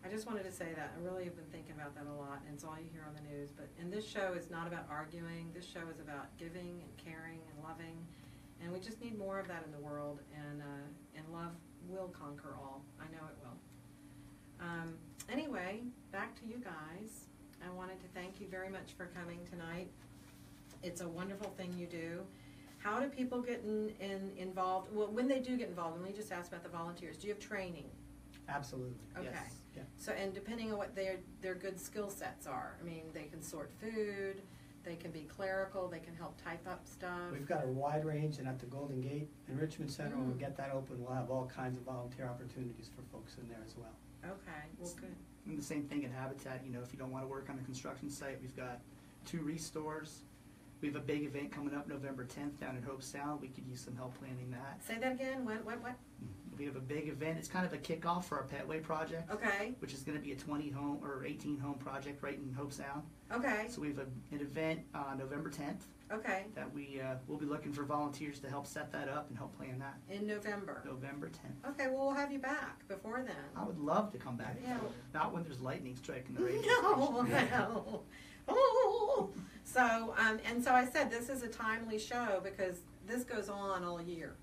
I just wanted to say that. I really have been thinking about that a lot, and it's all you hear on the news. And this show is not about arguing. This show is about giving and caring and loving. And we just need more of that in the world, and love will conquer all. I know it will. Anyway, back to you guys. I wanted to thank you very much for coming tonight. It's a wonderful thing you do. How do people get involved? Well, when they do get involved, let me just ask about the volunteers. Do you have training? Absolutely. Okay. Yes. Yeah. So, and depending on what their good skill sets are, I mean, they can sort food, they can be clerical, they can help type up stuff. We've got a wide range, and at the Golden Gate Enrichment Center, when we get that open, we'll have all kinds of volunteer opportunities for folks in there as well. Okay, well, good. And the same thing at Habitat, you know, if you don't want to work on the construction site, we've got 2 restores. We have a big event coming up November 10th down at Hope Sound. We could use some help planning that. Say that again, what? We have a big event. It's kind of a kickoff for our Petway project. Okay. Which is going to be a 20 home or 18 home project right in Hope Sound. Okay. So we have an event November 10th. Okay. That we'll be looking for volunteers to help set that up and help plan that. In November. November 10th. Okay, well, we'll have you back before then. I would love to come back. Yeah. Not when there's lightning striking the radio No, station. no. Oh. So, and so I said this is a timely show because this goes on all year.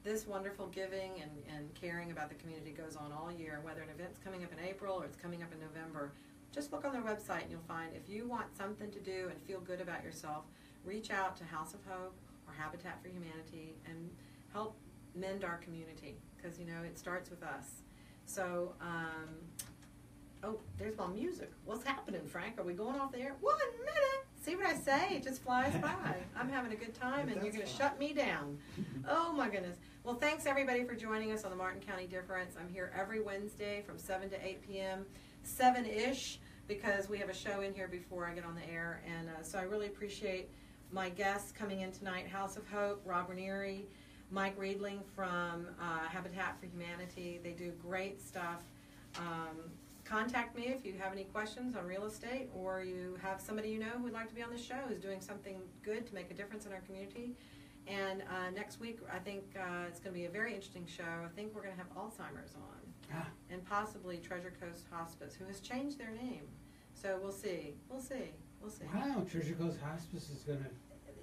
This wonderful giving and caring about the community goes on all year. Whether an event's coming up in April or it's coming up in November, just look on their website and you'll find if you want something to do and feel good about yourself, reach out to House of Hope or Habitat for Humanity and help mend our community because, you know, it starts with us. So, oh, there's my music. What's happening, Frank? Are we going off the air? 1 minute. See what I say? It just flies by. I'm having a good time, and you're going to shut me down. Oh, my goodness. Well, thanks, everybody, for joining us on the Martin County Difference. I'm here every Wednesday from 7 to 8 p.m., 7-ish, because we have a show in here before I get on the air. And so I really appreciate my guests coming in tonight, House of Hope, Rob Ranieri, Mike Readling from Habitat for Humanity. They do great stuff. Contact me if you have any questions on real estate or you have somebody you know who would like to be on the show who's doing something good to make a difference in our community. And next week, I think it's going to be a very interesting show. I think we're going to have Alzheimer's on and possibly Treasure Coast Hospice, who has changed their name. So we'll see. We'll see. We'll see. Wow, Treasure Coast Hospice is going to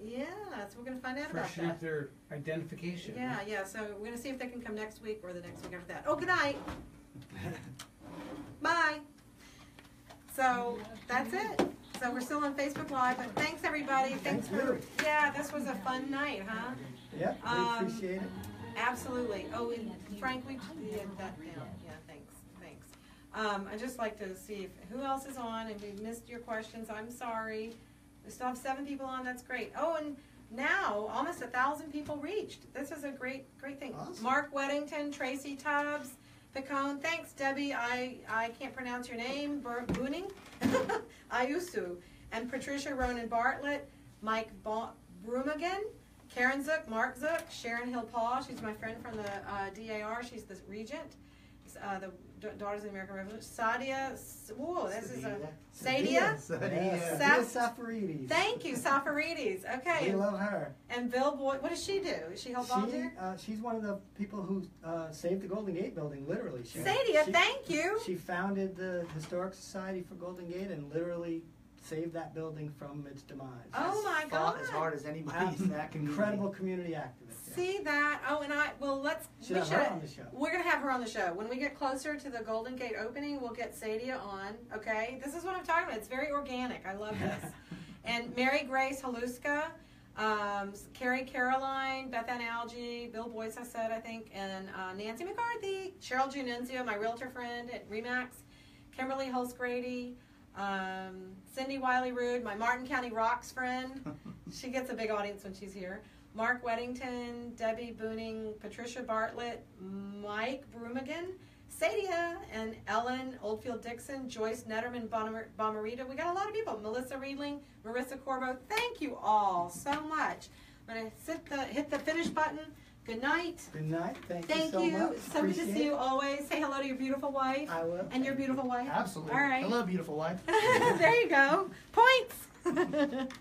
so we're going to find out about freshen that. up their identification. Yeah, yeah. So we're going to see if they can come next week or the next week after that. Oh, good night. Bye. So that's it. So we're still on Facebook Live, but thanks everybody. Thanks for this was a fun night, huh? Yep, we appreciate it. Absolutely. Oh, and Frank, we did that down. Yeah, thanks. I'd just like to see who else is on, and we missed your questions. I'm sorry. We still have 7 people on. That's great. Oh, and now almost 1,000 people reached. This is a great thing. Awesome. Mark Weddington, Tracy Tubbs, Picone. Thanks, Debbie. I can't pronounce your name. Booning, Ayusu, and Patricia Ronan Bartlett, Mike Brumagan, Karen Zook, Mark Zook, Sharon Hill Paul. She's my friend from the DAR. She's the regent. The Daughters of the American Revolution. Sadia. Whoa, this is a Sadia. Safaridis. Thank you, Safaridis. Okay. We love her. And Bill Boyd. What does she do? Does she help volunteer? She's one of the people who saved the Golden Gate building. Literally. Sadia, thank you. She founded the Historic Society for Golden Gate and literally saved that building from its demise. Oh my God! As hard as anybody in that community. Incredible community activist. See that? Oh, and Should have her on the show. We're gonna have her on the show when we get closer to the Golden Gate opening. We'll get Sadia on. Okay, this is what I'm talking about. It's very organic. I love this. And Mary Grace Haluska, Carrie Caroline, Beth Ann Algie, Bill Boyce, I said, I think, and Nancy McCarthy, Cheryl Junenzio, my realtor friend at Remax, Kimberly Hulse-Grady. Cindy Wiley-Rude, my Martin County Rocks friend. She gets a big audience when she's here. Mark Weddington, Debbie Booning, Patricia Bartlett, Mike Brumagan, Sadia and Ellen Oldfield-Dixon, Joyce Netterman Bomarita. We got a lot of people. Melissa Readling, Marissa Corbo. Thank you all so much. I'm going to hit the finish button. Good night. Good night. Thank you so much. So good to see you always. Say hello to your beautiful wife. I will. And your beautiful wife. Absolutely. All right. Hello, beautiful wife. There you go. Points.